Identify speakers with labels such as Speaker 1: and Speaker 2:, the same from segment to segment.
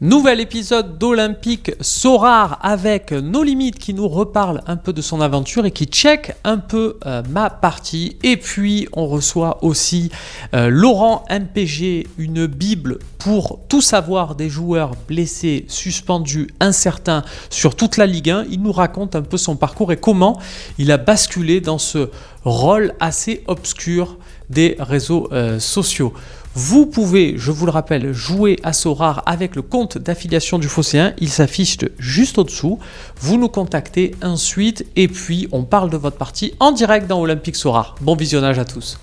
Speaker 1: Nouvel épisode d'Olympique Sorare avec No Limites qui nous reparle un peu de son aventure et qui check un peu ma partie. Et puis on reçoit aussi Laurent MPG, une bible pour tout savoir des joueurs blessés, suspendus, incertains sur toute la Ligue 1. Il nous raconte un peu son parcours et comment il a basculé dans ce rôle assez obscur des réseaux sociaux. Vous pouvez, je vous le rappelle, jouer à Sorare avec le compte d'affiliation du Phocéen. Il s'affiche juste au-dessous. Vous nous contactez ensuite et puis on parle de votre partie en direct dans Olympique Sorare. Bon visionnage à tous.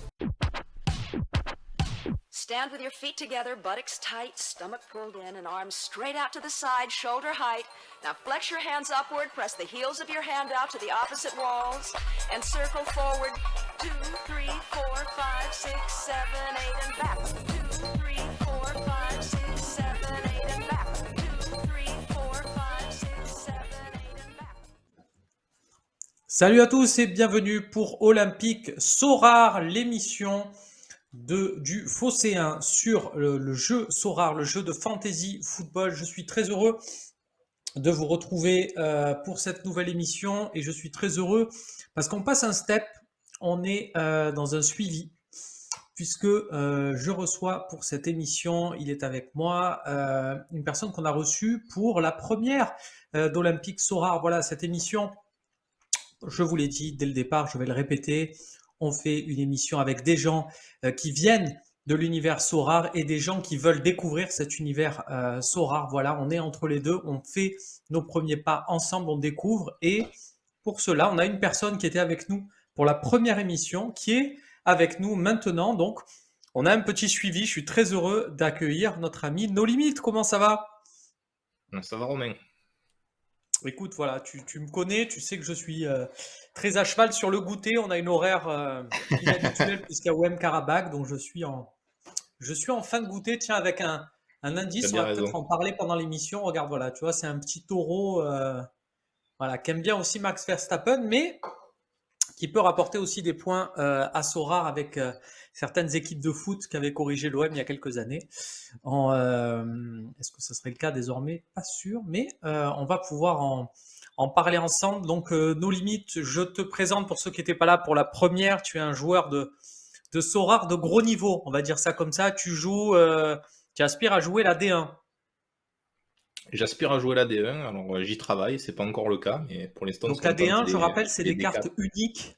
Speaker 2: Stand with your feet together, buttocks tight, stomach pulled in, and arms straight out to the side, shoulder height. Now flex your hands upward, press the heels of your hand out to the opposite walls, and circle forward. 2, 3, 4, 5, 6, 7, 8, and back. 2, 3, 4, 5, 6, 7, 8, and back. 2, 3, 4, 5, 6, 7, 8, and back.
Speaker 1: Salut à tous et bienvenue pour Olympique Sorare, l'émission du Phocéen sur le jeu Sorare, le jeu de fantasy football. Je suis très heureux de vous retrouver pour cette nouvelle émission et je suis très heureux parce qu'on passe un step, on est dans un suivi puisque je reçois pour cette émission, il est avec moi, une personne qu'on a reçue pour la première d'Olympique Sorare. Voilà, cette émission, je vous l'ai dit dès le départ, je vais le répéter, on fait une émission avec des gens qui viennent de l'univers Sorare et des gens qui veulent découvrir cet univers Sorare. Voilà, on est entre les deux, on fait nos premiers pas ensemble, on découvre. Et pour cela, on a une personne qui était avec nous pour la première émission, qui est avec nous maintenant. Donc, on a un petit suivi. Je suis très heureux d'accueillir notre ami No Limites. Comment ça va?
Speaker 3: Ça va, Romain?
Speaker 1: Écoute, voilà, tu me connais, tu sais que je suis très à cheval sur le goûter. On a une horaire inhabituelle puisqu'il y a OM Karabakh, donc je suis en fin de goûter. Tiens, avec un
Speaker 3: T'as
Speaker 1: indice, on
Speaker 3: bien
Speaker 1: va peut-être
Speaker 3: raison.
Speaker 1: en parler pendant l'émission. Regarde, voilà, tu vois, c'est un petit taureau voilà, qui aime bien aussi Max Verstappen, mais qui peut rapporter aussi des points à Sorare avec certaines équipes de foot qui avaient corrigé l'OM il y a quelques années. Est-ce que ce serait le cas désormais? Pas sûr, mais on va pouvoir en parler ensemble. Donc, No Limites, je te présente pour ceux qui n'étaient pas là pour la première. Tu es un joueur de Sorare de gros niveau, on va dire ça comme ça. Tu joues, tu aspires à jouer la D1.
Speaker 3: J'aspire à jouer la D1, alors j'y travaille, c'est pas encore le cas, mais pour l'instant,
Speaker 1: Donc
Speaker 3: si
Speaker 1: la
Speaker 3: on tente
Speaker 1: D1, je rappelle, c'est
Speaker 3: les
Speaker 1: des
Speaker 3: D4,
Speaker 1: cartes uniques.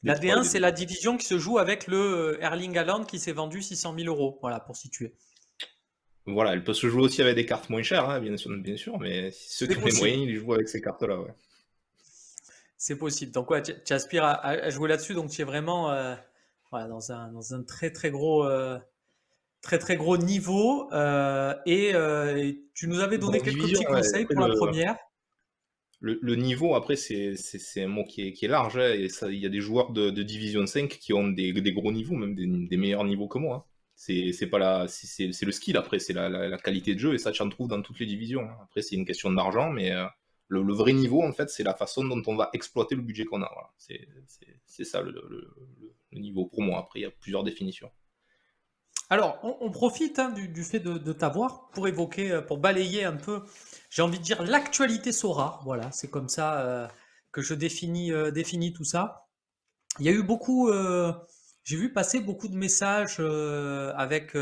Speaker 1: La
Speaker 3: D3
Speaker 1: D1,
Speaker 3: et
Speaker 1: c'est
Speaker 3: D2.
Speaker 1: la division qui se joue avec le Erling Haaland qui s'est vendu 600 000 euros. Voilà, pour situer.
Speaker 3: Voilà, elle peut se jouer aussi avec des cartes moins chères, hein, bien sûr, mais ceux
Speaker 1: C'est
Speaker 3: qui ont les
Speaker 1: possible.
Speaker 3: moyens, ils jouent avec ces cartes-là, ouais.
Speaker 1: C'est possible. Donc, ouais, tu aspires à jouer là-dessus. Donc, tu es vraiment voilà, dans un très, très gros niveau. Et tu nous avais donné
Speaker 3: Grosse
Speaker 1: quelques
Speaker 3: division,
Speaker 1: petits
Speaker 3: ouais.
Speaker 1: conseils
Speaker 3: Après,
Speaker 1: pour la première.
Speaker 3: le niveau, après, c'est un mot qui est large, hein, et ça, il y a des joueurs de Division 5 qui ont des gros niveaux, même des meilleurs niveaux que moi, hein. C'est pas c'est le skill, après, c'est la qualité de jeu, et ça, tu en trouves dans toutes les divisions, hein. Après, c'est une question d'argent, mais le vrai niveau, en fait, c'est la façon dont on va exploiter le budget qu'on a. Voilà. C'est ça le niveau pour moi. Après, il y a plusieurs définitions.
Speaker 1: Alors, on profite hein, du fait de t'avoir pour évoquer, pour balayer un peu, j'ai envie de dire, l'actualité Sorare. Voilà, c'est comme ça que je définis tout ça. Il y a eu beaucoup, j'ai vu passer beaucoup de messages avec.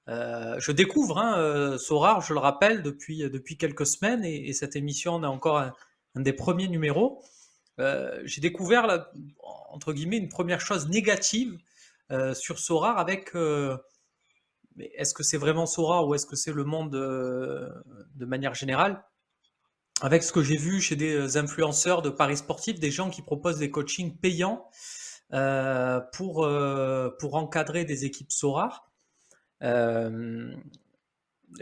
Speaker 1: Je découvre hein, Sorare, je le rappelle, depuis quelques semaines, et cette émission on a encore un des premiers numéros. J'ai découvert, là, entre guillemets, une première chose négative sur Sorare avec. Mais est-ce que c'est vraiment Sorare ou est-ce que c'est le monde de manière générale? Avec ce que j'ai vu chez des influenceurs de paris sportifs, des gens qui proposent des coachings payants pour encadrer des équipes Sorare. Euh,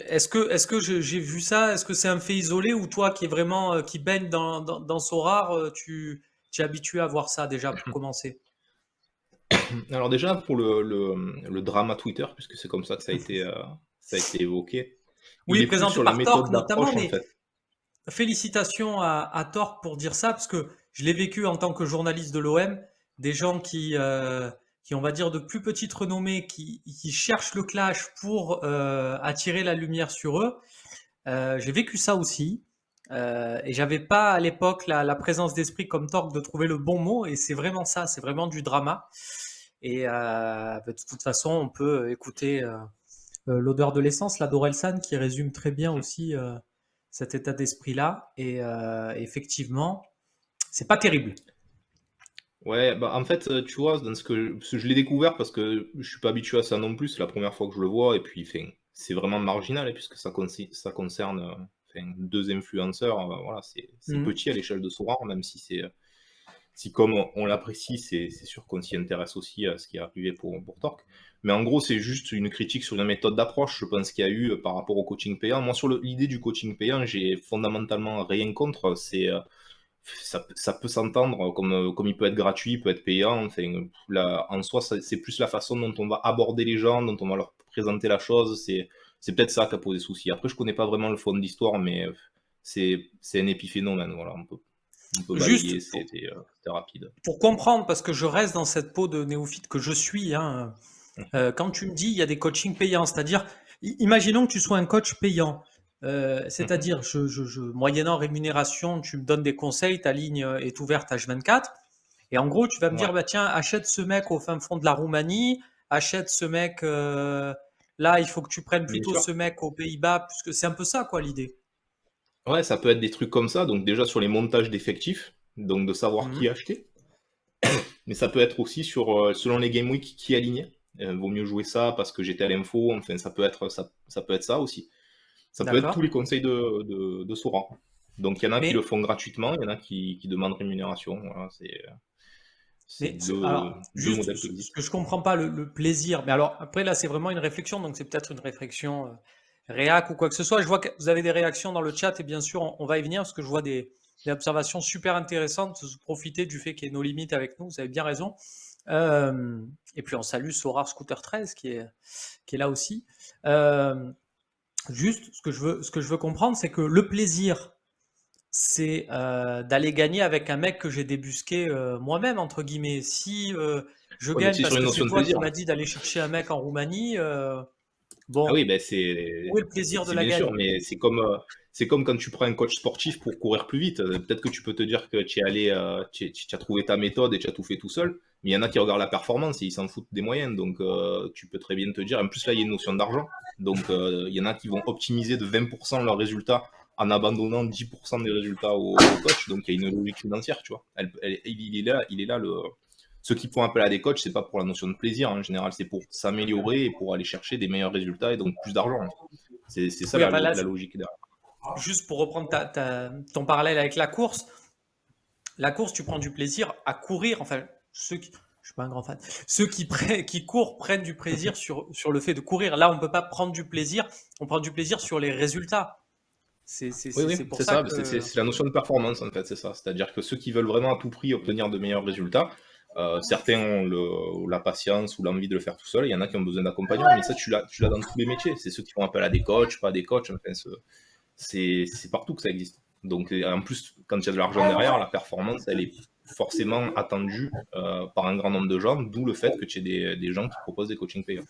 Speaker 1: est-ce que j'ai vu ça? Est-ce que c'est un fait isolé ou toi qui est vraiment qui baigne dans Sorare, tu es habitué à voir ça déjà pour commencer?
Speaker 3: Alors déjà, pour le drama Twitter, puisque c'est comme ça que ça a été évoqué, il
Speaker 1: Oui,
Speaker 3: est plus
Speaker 1: présenté
Speaker 3: sur la
Speaker 1: par Torque
Speaker 3: méthode
Speaker 1: notamment,
Speaker 3: d'approche, en
Speaker 1: mais
Speaker 3: fait.
Speaker 1: félicitations à Torque pour dire ça, parce que je l'ai vécu en tant que journaliste de l'OM, des gens on va dire, de plus petite renommée, qui cherchent le clash pour attirer la lumière sur eux. J'ai vécu ça aussi. Et j'avais pas à l'époque la présence d'esprit comme Torque de trouver le bon mot. Et c'est vraiment ça, c'est vraiment du drama. Et de toute façon, on peut écouter l'odeur de l'essence, la d'Orelsan, qui résume très bien aussi cet état d'esprit-là. Et effectivement, c'est pas terrible.
Speaker 3: Ouais, bah en fait, tu vois, parce que je l'ai découvert parce que je suis pas habitué à ça non plus, c'est la première fois que je le vois, et puis, enfin, c'est vraiment marginal, hein, puisque ça concerne enfin, 2 influenceurs, voilà, c'est
Speaker 1: Mhm.
Speaker 3: petit à l'échelle de Sora, même si si comme on l'apprécie, c'est sûr qu'on s'y intéresse aussi à ce qui est arrivé pour Torque. Mais en gros, c'est juste une critique sur la méthode d'approche, je pense qu'il y a eu par rapport au coaching payant. Moi, sur l'idée du coaching payant, j'ai fondamentalement rien contre. Ça peut s'entendre comme il peut être gratuit, il peut être payant. Enfin, là, en soi, c'est plus la façon dont on va aborder les gens, dont on va leur présenter la chose. C'est peut-être ça qui a posé souci. Après, je connais pas vraiment le fond de l'histoire, mais c'est un épiphénomène. Voilà, on peut
Speaker 1: Juste
Speaker 3: balayer, c'était rapide.
Speaker 1: pour comprendre, parce que je reste dans cette peau de néophyte que je suis, hein, quand tu me dis il y a des coachings payants, c'est-à-dire, imaginons que tu sois un coach payant,
Speaker 3: Mhm.
Speaker 1: c'est-à-dire, moyennant rémunération, tu me donnes des conseils, ta ligne est ouverte H24, et en gros, tu vas me dire,
Speaker 3: Ouais,
Speaker 1: bah tiens, achète ce mec au fin fond de la Roumanie, achète ce mec là, il faut que tu prennes
Speaker 3: bien
Speaker 1: plutôt
Speaker 3: sûr.
Speaker 1: ce mec aux Pays-Bas, puisque c'est un peu ça, quoi, l'idée.
Speaker 3: Ouais, ça peut être des trucs comme ça. Donc déjà sur les montages d'effectifs, donc de savoir qui
Speaker 1: Mhm.
Speaker 3: acheter. Mais ça peut être aussi sur, selon les Game Week, qui aligner. Vaut mieux jouer ça parce que j'étais à l'info. Enfin, ça peut être ça aussi. Ça peut être tous
Speaker 1: D'accord.
Speaker 3: les conseils de Sora. Donc il y en a qui le
Speaker 1: Mais
Speaker 3: font gratuitement, il y en a qui demandent rémunération. Voilà, c'est
Speaker 1: Alors,
Speaker 3: deux
Speaker 1: juste
Speaker 3: modèles qui
Speaker 1: ce
Speaker 3: existent.
Speaker 1: que je comprends pas, le plaisir. Mais alors, après, là, c'est vraiment une réflexion, donc c'est peut-être une réflexion réac ou quoi que ce soit. Je vois que vous avez des réactions dans le chat et bien sûr, on va y venir parce que je vois des observations super intéressantes. Profiter du fait qu'il y ait nos limites avec nous, vous avez bien raison. Euh, et puis, on salue Sora Scooter 13 qui est là aussi. Euh, Juste, ce que je veux comprendre, c'est que le plaisir, c'est d'aller gagner avec un mec que j'ai débusqué moi-même, entre guillemets. Si je
Speaker 3: Ouais, mais
Speaker 1: gagne
Speaker 3: c'est sur
Speaker 1: parce
Speaker 3: une
Speaker 1: que c'est
Speaker 3: notion de
Speaker 1: toi
Speaker 3: plaisir.
Speaker 1: qui m'as dit d'aller chercher un mec en Roumanie,
Speaker 3: Ah
Speaker 1: bon,
Speaker 3: oui, ben
Speaker 1: où est le plaisir de
Speaker 3: c'est
Speaker 1: la
Speaker 3: bien sûr,
Speaker 1: gagne?
Speaker 3: mais c'est comme quand tu prends un coach sportif pour courir plus vite. Peut-être que tu peux te dire que tu es allé, tu as trouvé ta méthode et tu as tout fait tout seul, mais il y en a qui regardent la performance et ils s'en foutent des moyens. Donc tu peux très bien te dire, en plus là il y a une notion d'argent, donc il y en a qui vont optimiser de 20% leurs résultats en abandonnant 10% des résultats au coach. Donc il y a une logique financière, tu vois. Il est là le ceux qui font appel à des coachs, c'est pas pour la notion de plaisir, en général, c'est pour s'améliorer et pour aller chercher des meilleurs résultats et donc plus d'argent. C'est ça
Speaker 1: Oui, enfin là,
Speaker 3: la logique derrière.
Speaker 1: juste pour reprendre ton parallèle avec la course, tu prends du plaisir à courir. Enfin, je suis pas un grand fan, ceux qui courent prennent du plaisir sur le fait de courir. Là, on peut pas prendre du plaisir, on prend du plaisir sur les résultats.
Speaker 3: Oui, oui,
Speaker 1: C'est pour
Speaker 3: c'est
Speaker 1: ça
Speaker 3: ça,
Speaker 1: que.
Speaker 3: c'est la notion de performance en fait, c'est ça. C'est-à-dire que ceux qui veulent vraiment à tout prix obtenir de meilleurs résultats, certains ont la patience ou l'envie de le faire tout seul, il y en a qui ont besoin d'accompagnement, mais ça tu l'as dans tous les métiers. C'est ceux qui font appel à des coachs, pas des coachs, enfin, c'est partout que ça existe. Donc en plus, quand il y a de l'argent derrière, la performance, elle est forcément attendue par un grand nombre de gens, d'où le fait que tu aies des gens qui proposent des coachings payants.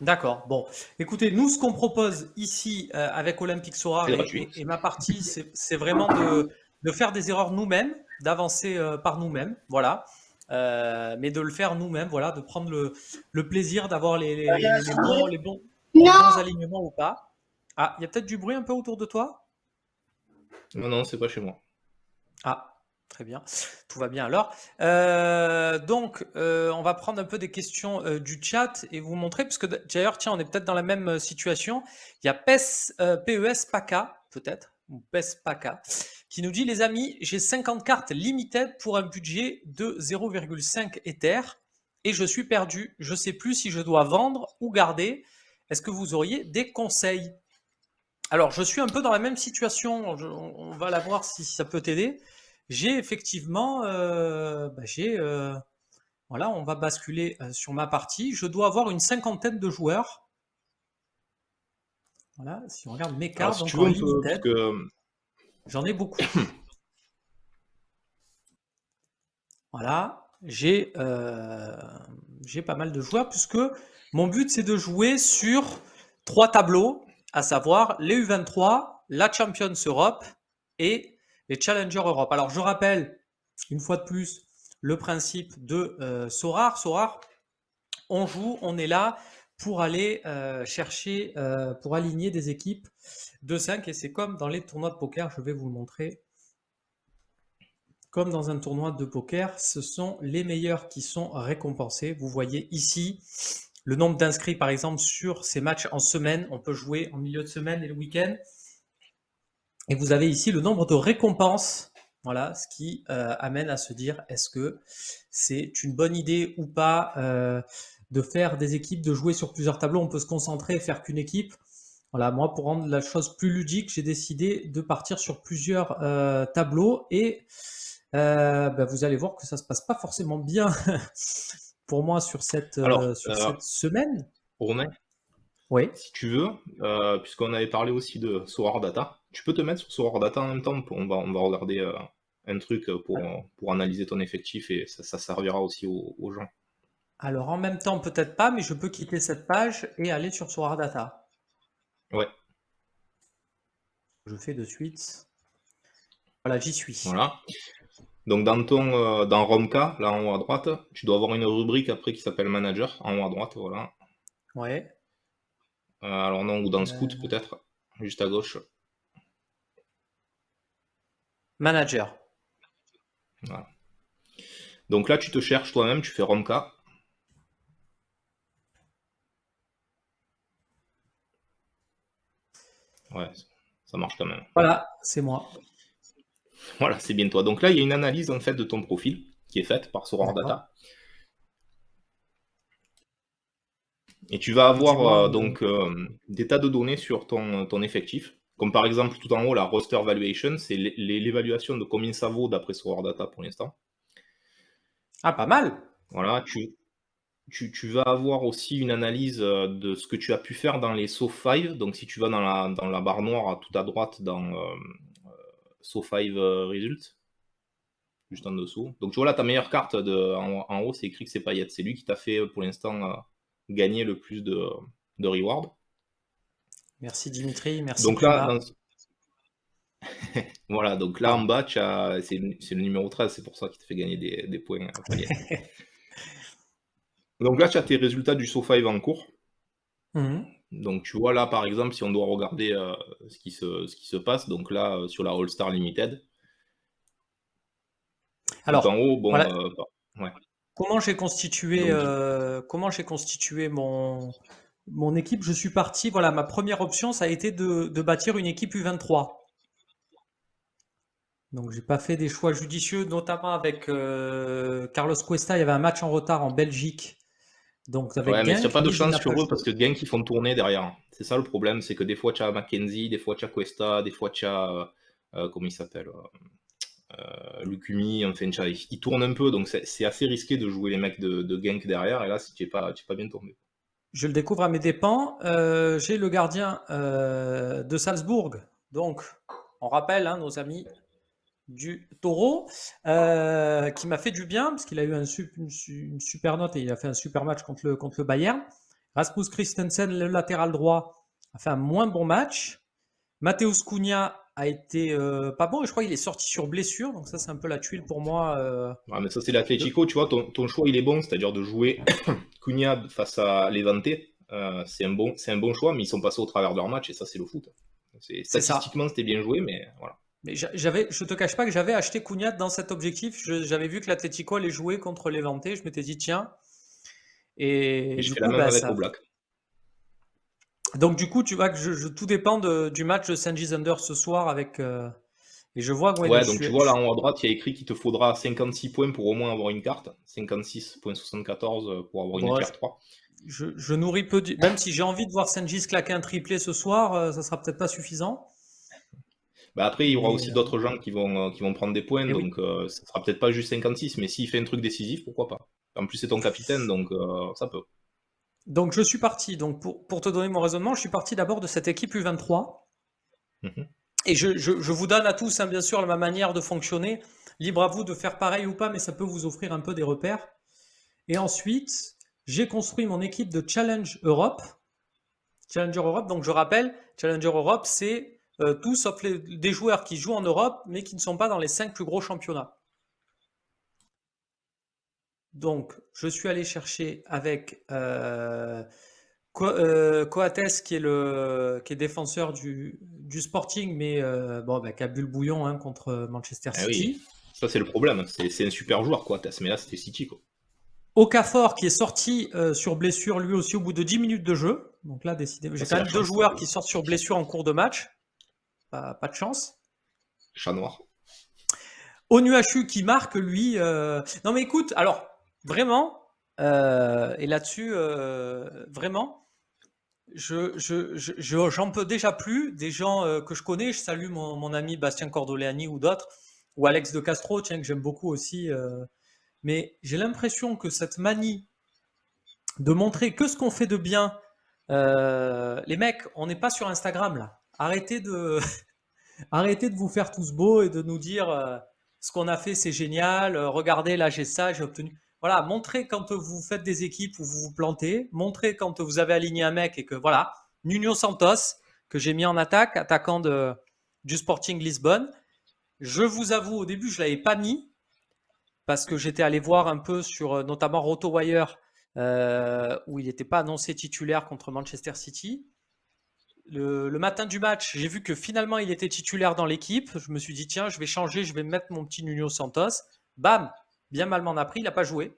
Speaker 1: D'accord. Bon, écoutez, nous, ce qu'on propose ici avec Olympique Sorar
Speaker 3: C'est gratuit.
Speaker 1: et ma partie, c'est vraiment de faire des erreurs nous-mêmes, d'avancer par nous-mêmes, voilà. Mais de le faire nous-mêmes, voilà, de prendre le plaisir d'avoir les bons alignements ou pas. Ah, il y a peut-être du bruit un peu autour de toi?
Speaker 3: Non, non, c'est pas chez moi.
Speaker 1: Ah, très bien. Tout va bien alors. Donc, on va prendre un peu des questions du chat et vous montrer, parce que d'ailleurs, tiens, on est peut-être dans la même situation. Il y a PES PACA, peut-être, ou PES PACA, qui nous dit, les amis, j'ai 50 cartes limited pour un budget de 0,5 Ether et je suis perdu. Je ne sais plus si je dois vendre ou garder. Est-ce que vous auriez des conseils? Alors, je suis un peu dans la même situation. On va la voir si ça peut t'aider. J'ai effectivement, voilà, on va basculer sur ma partie. Je dois avoir une cinquantaine de joueurs. Voilà, si on regarde mes
Speaker 3: Alors
Speaker 1: cartes,
Speaker 3: si tu
Speaker 1: donc
Speaker 3: veux,
Speaker 1: en
Speaker 3: on peut, parce
Speaker 1: limited,
Speaker 3: que
Speaker 1: j'en ai beaucoup. Voilà. j'ai pas mal de joueurs puisque mon but c'est de jouer sur 3 tableaux, à savoir les U23, la Champions Europe et les Challenger Europe. Alors je rappelle une fois de plus le principe de Sorare. Sorare, on est là pour aller chercher, pour aligner des équipes de 5 et c'est comme dans les tournois de poker, je vais vous le montrer. Comme dans un tournoi de poker, ce sont les meilleurs qui sont récompensés. Vous voyez ici le nombre d'inscrits, par exemple, sur ces matchs en semaine. On peut jouer en milieu de semaine et le week-end. Et vous avez ici le nombre de récompenses. Voilà, ce qui amène à se dire, est-ce que c'est une bonne idée ou pas de faire des équipes, de jouer sur plusieurs tableaux. On peut se concentrer et faire qu'une équipe. Voilà, moi, pour rendre la chose plus ludique, j'ai décidé de partir sur plusieurs tableaux et vous allez voir que ça se passe pas forcément bien pour moi sur cette semaine.
Speaker 3: Romain,
Speaker 1: Oui.
Speaker 3: si tu veux, puisqu'on avait parlé aussi de Sorare Data, tu peux te mettre sur Sorare Data en même temps. On va regarder un truc pour analyser ton effectif et ça servira aussi aux gens.
Speaker 1: Alors en même temps, peut-être pas, mais je peux quitter cette page et aller sur Sorare Data.
Speaker 3: Ouais.
Speaker 1: Je fais de suite. Voilà, j'y suis.
Speaker 3: Voilà. Donc dans Romka, là en haut à droite, tu dois avoir une rubrique après qui s'appelle Manager, en haut à droite, voilà.
Speaker 1: Ouais.
Speaker 3: Alors non, ou dans Scout peut-être, juste à gauche.
Speaker 1: Manager.
Speaker 3: Voilà. Donc là, tu te cherches toi-même, tu fais Romka. Ouais, ça marche quand même.
Speaker 1: Voilà, c'est moi.
Speaker 3: Voilà, c'est bien toi. Donc là, il y a une analyse en fait de ton profil qui est faite par Sorare Data. Et tu vas avoir des tas de données sur ton effectif. Comme par exemple, tout en haut, la roster valuation, c'est l'évaluation de combien ça vaut d'après Sorare Data pour l'instant.
Speaker 1: Ah, pas mal.
Speaker 3: Voilà, tu vas avoir aussi une analyse de ce que tu as pu faire dans les SO5. Donc si tu vas dans la barre noire tout à droite dans SO5 Results, juste en dessous. Donc tu vois là, ta meilleure carte en haut, c'est écrit que c'est Payet. C'est lui qui t'a fait pour l'instant gagner le plus de reward.
Speaker 1: Merci Dimitri, merci.
Speaker 3: Donc là, voilà, donc là en bas, c'est le numéro 13, c'est pour ça qu'il te fait gagner des points. Donc là, tu as tes résultats du SO5 en cours. Donc tu vois là, par exemple, si on doit regarder ce qui se passe, donc là, sur la All-Star Limited.
Speaker 1: Alors,
Speaker 3: tout en haut, bon,
Speaker 1: voilà.
Speaker 3: Ouais.
Speaker 1: Comment j'ai constitué mon équipe? Je suis parti, voilà, ma première option, ça a été de bâtir une équipe U23. Donc, j'ai pas fait des choix judicieux, notamment avec Carlos Cuesta. Il y avait un match en retard en Belgique. Donc, avec
Speaker 3: ouais, mais il n'y a pas de chance sur eux
Speaker 1: joué.
Speaker 3: parce que Genk, ils font tourner derrière. C'est ça le problème, c'est que des fois, tu as Mackenzie, des fois, tu as Cuesta, des fois, tu as. Comment il s'appelle Lukumi, enfin, ils tournent un peu, donc c'est assez risqué de jouer les mecs de Genk derrière, et là, si tu n'es pas bien tombé.
Speaker 1: Je le découvre à mes dépens. J'ai le gardien de Salzbourg. Donc, on rappelle nos amis du Taureau, qui m'a fait du bien, parce qu'il a eu une super note et il a fait un super match contre le Bayern. Rasmus Christensen, le latéral droit, a fait un moins bon match. Mateusz Cunha a été pas bon, et je crois qu'il est sorti sur blessure, donc ça c'est un peu la tuile pour moi.
Speaker 3: Ouais, mais ça c'est l'Atlético, tu vois, ton choix il est bon, c'est-à-dire de jouer Cunha face à Levante, c'est un bon choix, mais ils sont passés au travers de leur match, et ça c'est le foot. Statistiquement c'était bien joué, mais voilà.
Speaker 1: Mais je te cache pas que j'avais acheté Cunha dans cet objectif. J'avais vu que l'Atlético allait jouer contre Levante. Je m'étais dit, tiens. Et
Speaker 3: je
Speaker 1: du
Speaker 3: fais
Speaker 1: coup,
Speaker 3: la même avec Oblak.
Speaker 1: Donc, du coup, tu vois que tout dépend du match de St. Gisander ce soir avec. Et je vois que
Speaker 3: ouais, donc tu vois là en haut à droite, il y a écrit qu'il te faudra 56 points pour au moins avoir une carte. 56,74 pour avoir une tier 3.
Speaker 1: Je nourris peu. Même si j'ai envie de voir St. Gis claquer un triplé ce soir, ça sera peut-être pas suffisant.
Speaker 3: Bah après, il y aura aussi d'autres gens qui vont prendre des points, donc ça sera peut-être pas juste 56, mais s'il fait un truc décisif, pourquoi pas. En plus, c'est ton capitaine, donc ça peut.
Speaker 1: Donc je suis parti, donc pour te donner mon raisonnement, je suis parti d'abord de cette équipe U23. Et je vous donne à tous, bien sûr, ma manière de fonctionner. Libre à vous de faire pareil ou pas, mais ça peut vous offrir un peu des repères. Et ensuite, j'ai construit mon équipe de Challenge Europe. Challenger Europe, donc je rappelle, Challenger Europe, c'est tout sauf des joueurs qui jouent en Europe, mais qui ne sont pas dans les 5 plus gros championnats. Donc, je suis allé chercher avec Coates, qui est défenseur du Sporting, mais qui a bu le bouillon hein, contre Manchester
Speaker 3: Ah oui,
Speaker 1: City.
Speaker 3: ça c'est le problème. C'est un super joueur, quoi. Mais là, c'était City, quoi.
Speaker 1: Okafor, qui est sorti sur blessure, lui aussi, au bout de 10 minutes de jeu. Donc là, décidément, j'ai
Speaker 3: Ça, c'est
Speaker 1: quand
Speaker 3: la
Speaker 1: même deux
Speaker 3: chance.
Speaker 1: joueurs qui sortent sur blessure en cours de match. Pas de chance.
Speaker 3: Chat noir.
Speaker 1: Onuachu qui marque, lui. Non, mais écoute, alors, vraiment, et là-dessus, vraiment, j'en peux déjà plus des gens que je connais. Je salue mon ami Bastien Cordoleani ou d'autres, ou Alex de Castro, tiens, que j'aime beaucoup aussi. Mais j'ai l'impression que cette manie de montrer que ce qu'on fait de bien, les mecs, on n'est pas sur Instagram là. Arrêtez de vous faire tous beaux et de nous dire ce qu'on a fait, c'est génial. Regardez, là, j'ai ça, j'ai obtenu. Voilà, montrez quand vous faites des équipes où vous vous plantez. Montrez quand vous avez aligné un mec et que, voilà, Nuno Santos, que j'ai mis en attaque, attaquant du Sporting Lisbonne. Je vous avoue, au début, je ne l'avais pas mis parce que j'étais allé voir un peu sur notamment RotoWire où il n'était pas annoncé titulaire contre Manchester City. Le matin du match, j'ai vu que finalement il était titulaire dans l'équipe. Je me suis dit, tiens, je vais changer, je vais mettre mon petit Nuno Santos. Bam, bien mal m'en a pris, il n'a pas joué.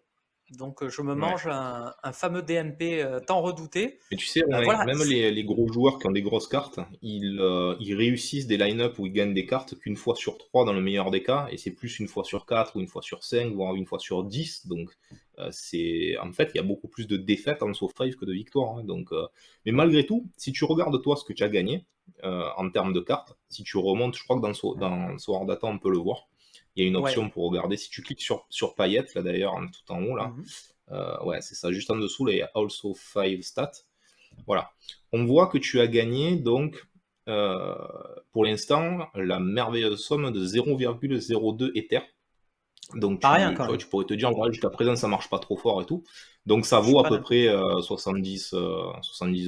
Speaker 1: Donc je me
Speaker 3: Ouais.
Speaker 1: mange un fameux DNP tant redouté.
Speaker 3: Mais tu sais, Romain,
Speaker 1: Voilà.
Speaker 3: même les gros joueurs qui ont des grosses cartes, ils réussissent des line-up où ils gagnent des cartes qu'une fois sur 3 dans le meilleur des cas, et c'est plus une fois sur 4 ou une fois sur 5, voire une fois sur 10. Donc, en fait, il y a beaucoup plus de défaites en SO5 que de victoires. Hein. Donc, mais malgré tout, si tu regardes toi ce que tu as gagné en termes de cartes, si tu remontes, je crois que dans Sword Data, on peut le voir. Il y a une
Speaker 1: Ouais.
Speaker 3: option pour regarder. Si tu cliques sur Payette, là d'ailleurs, tout en haut, là, ouais, c'est ça, juste en dessous, là, il y a Also 5 Stats. Voilà. On voit que tu as gagné, donc, pour l'instant, la merveilleuse somme de 0,02 Ether. Donc,
Speaker 1: Pas rien
Speaker 3: tu
Speaker 1: quand
Speaker 3: vois,
Speaker 1: même.
Speaker 3: tu pourrais te dire, voilà, jusqu'à présent, ça marche pas trop fort et tout. Donc, ça
Speaker 1: Je suis
Speaker 3: vaut à
Speaker 1: pas
Speaker 3: peu
Speaker 1: d'accord.
Speaker 3: près 70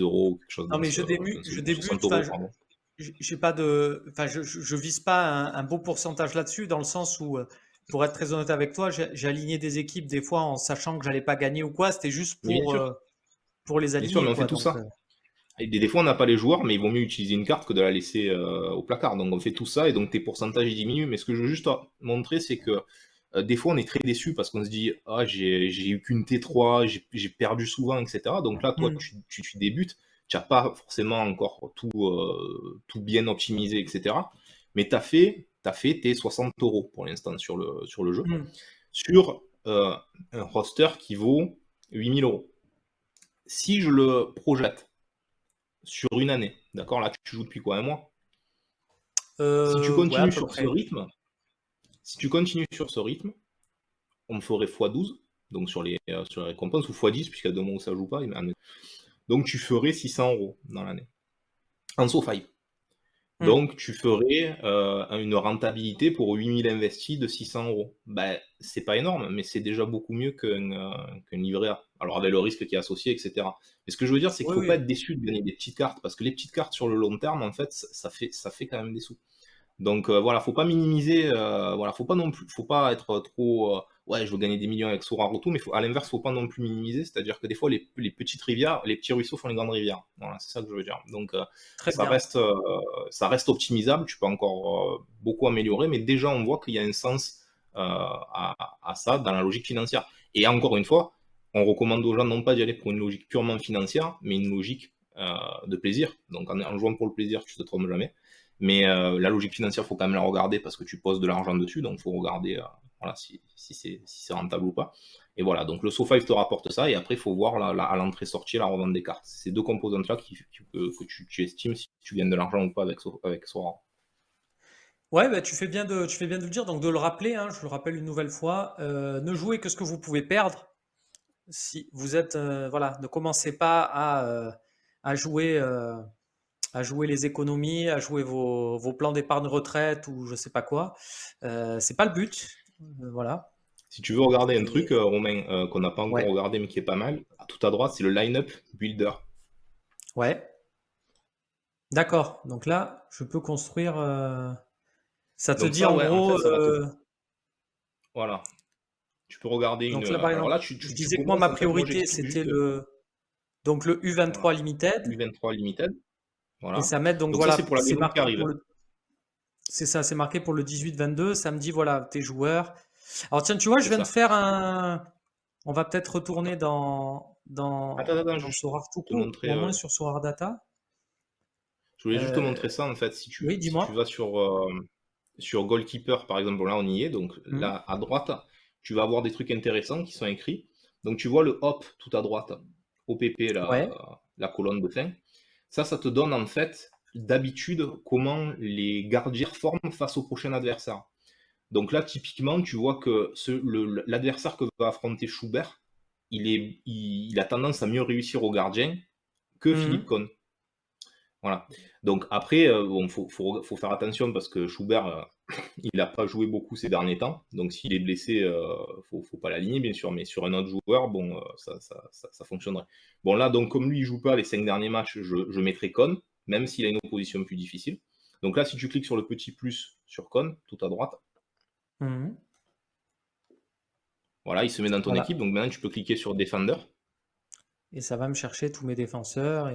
Speaker 3: euros, quelque chose
Speaker 1: Non
Speaker 3: dans
Speaker 1: mais
Speaker 3: ce,
Speaker 1: je
Speaker 3: 60
Speaker 1: débute. Enfin,
Speaker 3: euros, pardon.
Speaker 1: j'ai pas de, enfin, je vise pas un beau pourcentage là-dessus, dans le sens où, pour être très honnête avec toi, j'ai aligné des équipes des fois en sachant que j'allais pas gagner ou quoi. C'était juste
Speaker 3: Mais
Speaker 1: pour les
Speaker 3: bien sûr, mais
Speaker 1: aligner
Speaker 3: on fait
Speaker 1: quoi.
Speaker 3: tout
Speaker 1: Donc
Speaker 3: ça. Et des fois, on n'a pas les joueurs, mais il vaut mieux utiliser une carte que de la laisser au placard. Donc, on fait tout ça et donc tes pourcentages ils diminuent. Mais ce que je veux juste montrer, c'est que des fois, on est très déçu parce qu'on se dit ah, j'ai eu qu'une T3, j'ai perdu souvent, etc. Donc là, toi,
Speaker 1: Hmm.
Speaker 3: tu débutes, tu n'as pas forcément encore tout bien optimisé, etc. Mais tu as fait tes 60 euros pour l'instant sur le jeu.
Speaker 1: Hmm.
Speaker 3: Sur un roster qui vaut 8000 euros. Si je le projette sur une année. D'accord? Là, tu joues depuis quoi? Un mois? Si tu
Speaker 1: Ouais, à
Speaker 3: continues
Speaker 1: peu
Speaker 3: sur ce
Speaker 1: près.
Speaker 3: rythme, si tu continues sur ce rythme, on me ferait x12, donc sur les récompenses, ou x10, puisqu'il y a 2 mois où ça joue pas. Donc tu ferais 600 euros dans l'année. En SoFi.
Speaker 1: Hmm.
Speaker 3: Donc tu ferais une rentabilité pour 8000 investis de 600 euros. Ben, c'est pas énorme, mais c'est déjà beaucoup mieux qu'un livret A. Alors avec le risque qui est associé, etc. Mais ce que je veux dire, c'est qu'il
Speaker 1: Oui,
Speaker 3: ne faut pas
Speaker 1: oui.
Speaker 3: être déçu de gagner des petites cartes, parce que les petites cartes sur le long terme, en fait, ça fait quand même des sous. Donc voilà, faut pas minimiser, voilà, faut pas non plus, faut pas être trop, ouais, je veux gagner des millions avec Sora ou tout, mais à l'inverse, faut pas non plus minimiser, c'est-à-dire que des fois les petites rivières, les petits ruisseaux font les grandes rivières. Voilà, c'est ça que je veux dire. Donc
Speaker 1: Très
Speaker 3: ça
Speaker 1: bien.
Speaker 3: reste, euh, ça reste optimisable, tu peux encore beaucoup améliorer, mais déjà on voit qu'il y a un sens à ça dans la logique financière. Et encore une fois, on recommande aux gens non pas d'y aller pour une logique purement financière, mais une logique de plaisir. Donc en jouant pour le plaisir, tu te trompes jamais. Mais la logique financière, il faut quand même la regarder parce que tu poses de l'argent dessus, donc il faut regarder voilà, si c'est rentable ou pas. Et voilà, donc le SoFi te rapporte ça, et après, il faut voir à l'entrée-sortie la revente des cartes. C'est ces deux composantes-là que tu estimes si tu gagnes de l'argent ou pas avec Sora.
Speaker 1: Ouais, bah, tu fais bien de le dire, donc de le rappeler, hein, je le rappelle une nouvelle fois, ne jouez que ce que vous pouvez perdre. Si vous êtes, voilà, ne commencez pas à jouer. à jouer les économies, à jouer vos plans d'épargne retraite ou je sais pas quoi. C'est pas le but. Voilà.
Speaker 3: Si tu veux regarder un
Speaker 1: Et
Speaker 3: truc, Romain, qu'on n'a pas encore
Speaker 1: ouais,
Speaker 3: regardé mais qui est pas mal, tout à droite, c'est le line-up builder.
Speaker 1: ouais. D'accord. Donc là, je peux construire. Ça te
Speaker 3: Donc
Speaker 1: dit
Speaker 3: ça,
Speaker 1: en
Speaker 3: ouais, en fait,
Speaker 1: gros.
Speaker 3: ça va te... Voilà. Tu peux regarder une...
Speaker 1: Donc là, par
Speaker 3: Alors là,
Speaker 1: exemple, je
Speaker 3: tu
Speaker 1: disais que moi,
Speaker 3: commences,
Speaker 1: ma
Speaker 3: en fait, moi
Speaker 1: priorité,
Speaker 3: j'explique
Speaker 1: c'était
Speaker 3: juste...
Speaker 1: donc le U23
Speaker 3: Voilà.
Speaker 1: Limited.
Speaker 3: U23 Limited,
Speaker 1: Et
Speaker 3: voilà.
Speaker 1: ça m'aide, donc
Speaker 3: Donc ça, c'est
Speaker 1: voilà,
Speaker 3: pour la
Speaker 1: c'est
Speaker 3: maison qui
Speaker 1: marqué
Speaker 3: arrive.
Speaker 1: pour le. C'est ça, c'est marqué pour le 18-22. Ça me dit, voilà, tes joueurs. Alors tiens, tu vois, je
Speaker 3: C'est
Speaker 1: viens de
Speaker 3: ça.
Speaker 1: faire un. On va peut-être retourner
Speaker 3: Attends,
Speaker 1: dans
Speaker 3: juste
Speaker 1: Sorare tout
Speaker 3: te
Speaker 1: court,
Speaker 3: montrer...
Speaker 1: ou au moins sur Sorare Data.
Speaker 3: Je voulais juste te
Speaker 1: Euh,
Speaker 3: montrer ça, en fait.
Speaker 1: oui,
Speaker 3: Si tu
Speaker 1: dis-moi.
Speaker 3: vas sur Goalkeeper, par exemple, bon, là, on y est. Donc
Speaker 1: Hmm.
Speaker 3: là, à droite, tu vas avoir des trucs intéressants qui sont écrits. Donc tu vois le hop tout à droite, OPP,
Speaker 1: Ouais.
Speaker 3: la colonne de fin. Ça te donne, en fait, d'habitude, comment les gardiens forment face au prochain adversaire. Donc là, typiquement, tu vois que l'adversaire que va affronter Schubert, il a tendance à mieux réussir au gardien que Philippe
Speaker 1: Mhm.
Speaker 3: Cohn. Voilà. Donc après, bon, faut faire attention parce que Schubert, il n'a pas joué beaucoup ces derniers temps. Donc s'il est blessé, faut pas l'aligner, bien sûr. Mais sur un autre joueur, bon, ça fonctionnerait. Bon là, donc comme lui, il joue pas les 5 derniers matchs, je mettrai Cohn, même s'il a une opposition plus difficile. Donc là, si tu cliques sur le petit plus sur Cohn, tout à droite,
Speaker 1: Mhm.
Speaker 3: voilà, il se met dans ton
Speaker 1: Voilà.
Speaker 3: équipe. Donc maintenant, tu peux cliquer sur Defender.
Speaker 1: Et ça va me chercher tous mes défenseurs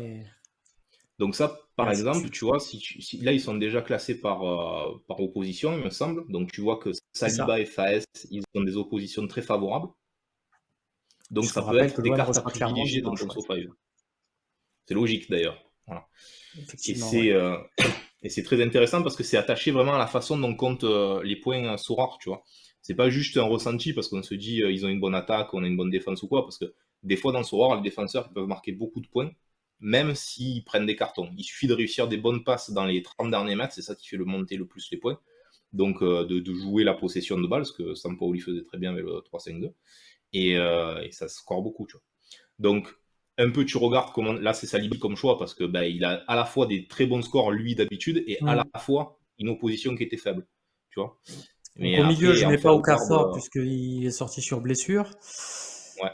Speaker 3: Donc ça,
Speaker 1: et
Speaker 3: par
Speaker 1: ainsi de
Speaker 3: exemple,
Speaker 1: suite.
Speaker 3: tu vois, là, ils sont déjà classés par opposition, il me semble. Donc tu vois que
Speaker 1: C'est
Speaker 3: Saliba
Speaker 1: ça.
Speaker 3: et Faes, ils ont des oppositions très ffavorables. Donc
Speaker 1: Puisqu'on
Speaker 3: ça peut
Speaker 1: rappelle
Speaker 3: être
Speaker 1: que
Speaker 3: des
Speaker 1: l'OM
Speaker 3: cartes à
Speaker 1: reçoit clairement
Speaker 3: privilégier dans
Speaker 1: dimanche.
Speaker 3: ton
Speaker 1: Ouais.
Speaker 3: top 5. C'est logique d'ailleurs. Voilà. Et
Speaker 1: Effectivement, ouais.
Speaker 3: c'est euh, et c'est très intéressant parce que c'est attaché vraiment à la façon dont comptent les points Sorare, tu vois. C'est pas juste un ressenti parce qu'on se dit ils ont une bonne attaque, on a une bonne défense ou quoi, parce que des fois dans Sorare, les défenseurs ils peuvent marquer beaucoup de points, même s'ils prennent des cartons. Il suffit de réussir des bonnes passes dans les 30 derniers mètres, c'est ça qui fait le monter le plus les points. Donc de jouer la possession de balle, ce que Sampaoli faisait très bien avec le 3-5-2. Et ça score beaucoup, tu vois. Donc, un peu, tu regardes comment. Là, c'est Salibi comme choix parce que il a à la fois des très bons scores, lui, d'habitude, et à la
Speaker 1: Mhm.
Speaker 3: fois une opposition qui était faible. Tu vois.
Speaker 1: Donc
Speaker 3: Mais
Speaker 1: au milieu,
Speaker 3: après,
Speaker 1: je
Speaker 3: en
Speaker 1: n'ai pas
Speaker 3: forward,
Speaker 1: Okafor puisqu'il est sorti sur blessure.
Speaker 3: ouais.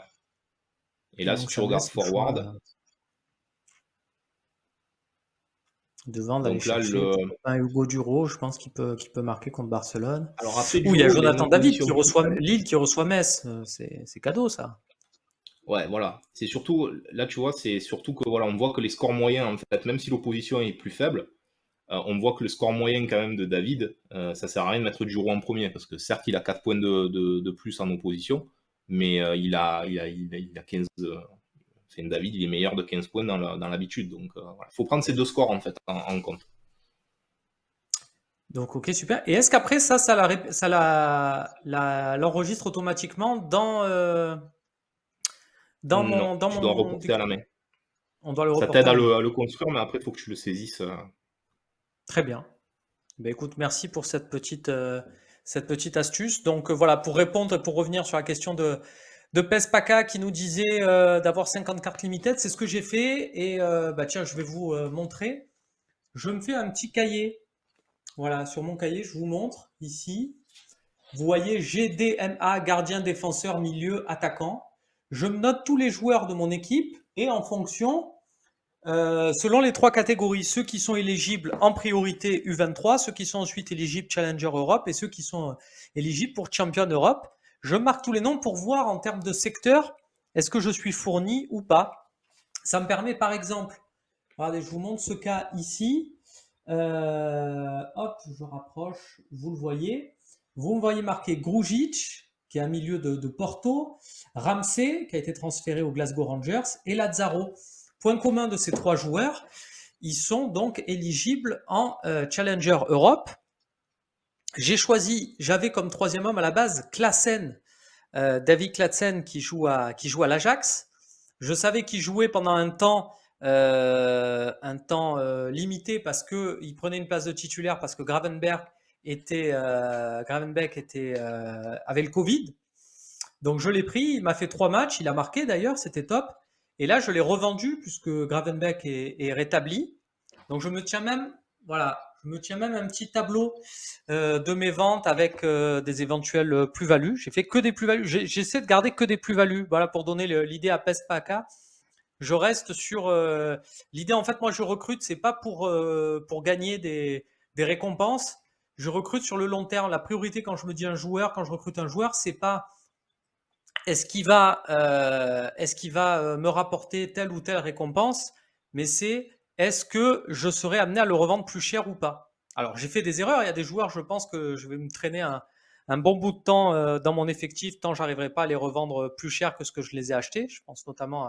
Speaker 3: Et
Speaker 1: Et
Speaker 3: là, si
Speaker 1: donc
Speaker 3: tu
Speaker 1: ça me
Speaker 3: regardes
Speaker 1: laisse le choix
Speaker 3: forward,
Speaker 1: devant d'aller
Speaker 3: donc là,
Speaker 1: chercher pourquoi pas un Hugo Duro, je pense qu'il peut marquer contre Barcelone.
Speaker 3: alors après,
Speaker 1: Ou il y a
Speaker 3: Duro, il a une
Speaker 1: Jonathan David qui
Speaker 3: opposition plus
Speaker 1: reçoit
Speaker 3: faible.
Speaker 1: Lille qui reçoit Metz. C'est cadeau ça.
Speaker 3: Ouais, voilà. C'est surtout, là, tu vois, c'est surtout que, voilà, on voit que les scores moyens, en fait, même si l'opposition est plus faible, on voit que le score moyen quand même de David, ça sert à rien de mettre Duro en premier, parce que certes il a 4 points de plus en opposition, mais il a 15. Enfin, David il est meilleur de 15 points dans l'habitude. Donc voilà. Faut prendre ces deux scores en fait en compte.
Speaker 1: Donc ok, super. Et est-ce qu'après l'enregistre automatiquement
Speaker 3: Non,
Speaker 1: dans
Speaker 3: tu dois
Speaker 1: mon
Speaker 3: reporter à la main.
Speaker 1: on doit le
Speaker 3: Ça
Speaker 1: reporter
Speaker 3: t'aide
Speaker 1: à
Speaker 3: à
Speaker 1: la main.
Speaker 3: le construire, mais après il faut que tu le saisisses.
Speaker 1: Très bien. Ben écoute, merci pour cette petite astuce. Donc voilà, pour répondre, pour revenir sur la question de Pespaka qui nous disait d'avoir 50 cartes limited, c'est ce que j'ai fait. Et bah tiens, je vais vous montrer. Je me fais un petit cahier. Voilà, sur mon cahier, je vous montre ici. Vous voyez GDMA, gardien, défenseur, milieu, attaquant. Je me note tous les joueurs de mon équipe et en fonction, selon les trois catégories, ceux qui sont éligibles en priorité U23, ceux qui sont ensuite éligibles Challenger Europe et ceux qui sont éligibles pour Champion Europe, je marque tous les noms pour voir en termes de secteur, est-ce que je suis fourni ou pas. Ça me permet par exemple, regardez, je vous montre ce cas ici. Hop, je rapproche, vous le voyez. Vous me voyez marqué Grujic, qui est un milieu de Porto, Ramsey, qui a été transféré aux Glasgow Rangers, et Lazaro. Point commun de ces trois joueurs, ils sont donc éligibles en Challenger Europe. J'avais comme troisième homme à la base Klaassen, David Klaassen qui joue à l'Ajax. Je savais qu'il jouait pendant un temps limité parce qu'il prenait une place de titulaire parce que Gravenberch avait le Covid. Donc je l'ai pris, il m'a fait 3 matchs, il a marqué d'ailleurs, c'était top. Et là, je l'ai revendu puisque Gravenberch est rétabli. Donc je me tiens même, voilà, je me tiens même un petit tableau de mes ventes avec des éventuelles plus-values. J'ai fait que des plus-values. J'essaie de garder que des plus-values. Voilà, pour donner l'idée à PESPACA. Je reste sur l'idée. En fait, moi, je recrute, c'est pas pour gagner des récompenses. Je recrute sur le long terme. La priorité quand je me dis un joueur, quand je recrute un joueur, c'est pas est-ce qu'il va me rapporter telle ou telle récompense, mais c'est est-ce que je serai amené à le revendre plus cher ou pas. Alors, j'ai fait des erreurs. Il y a des joueurs, je pense que je vais me traîner un bon bout de temps dans mon effectif, tant j'arriverai pas à les revendre plus cher que ce que je les ai achetés. Je pense notamment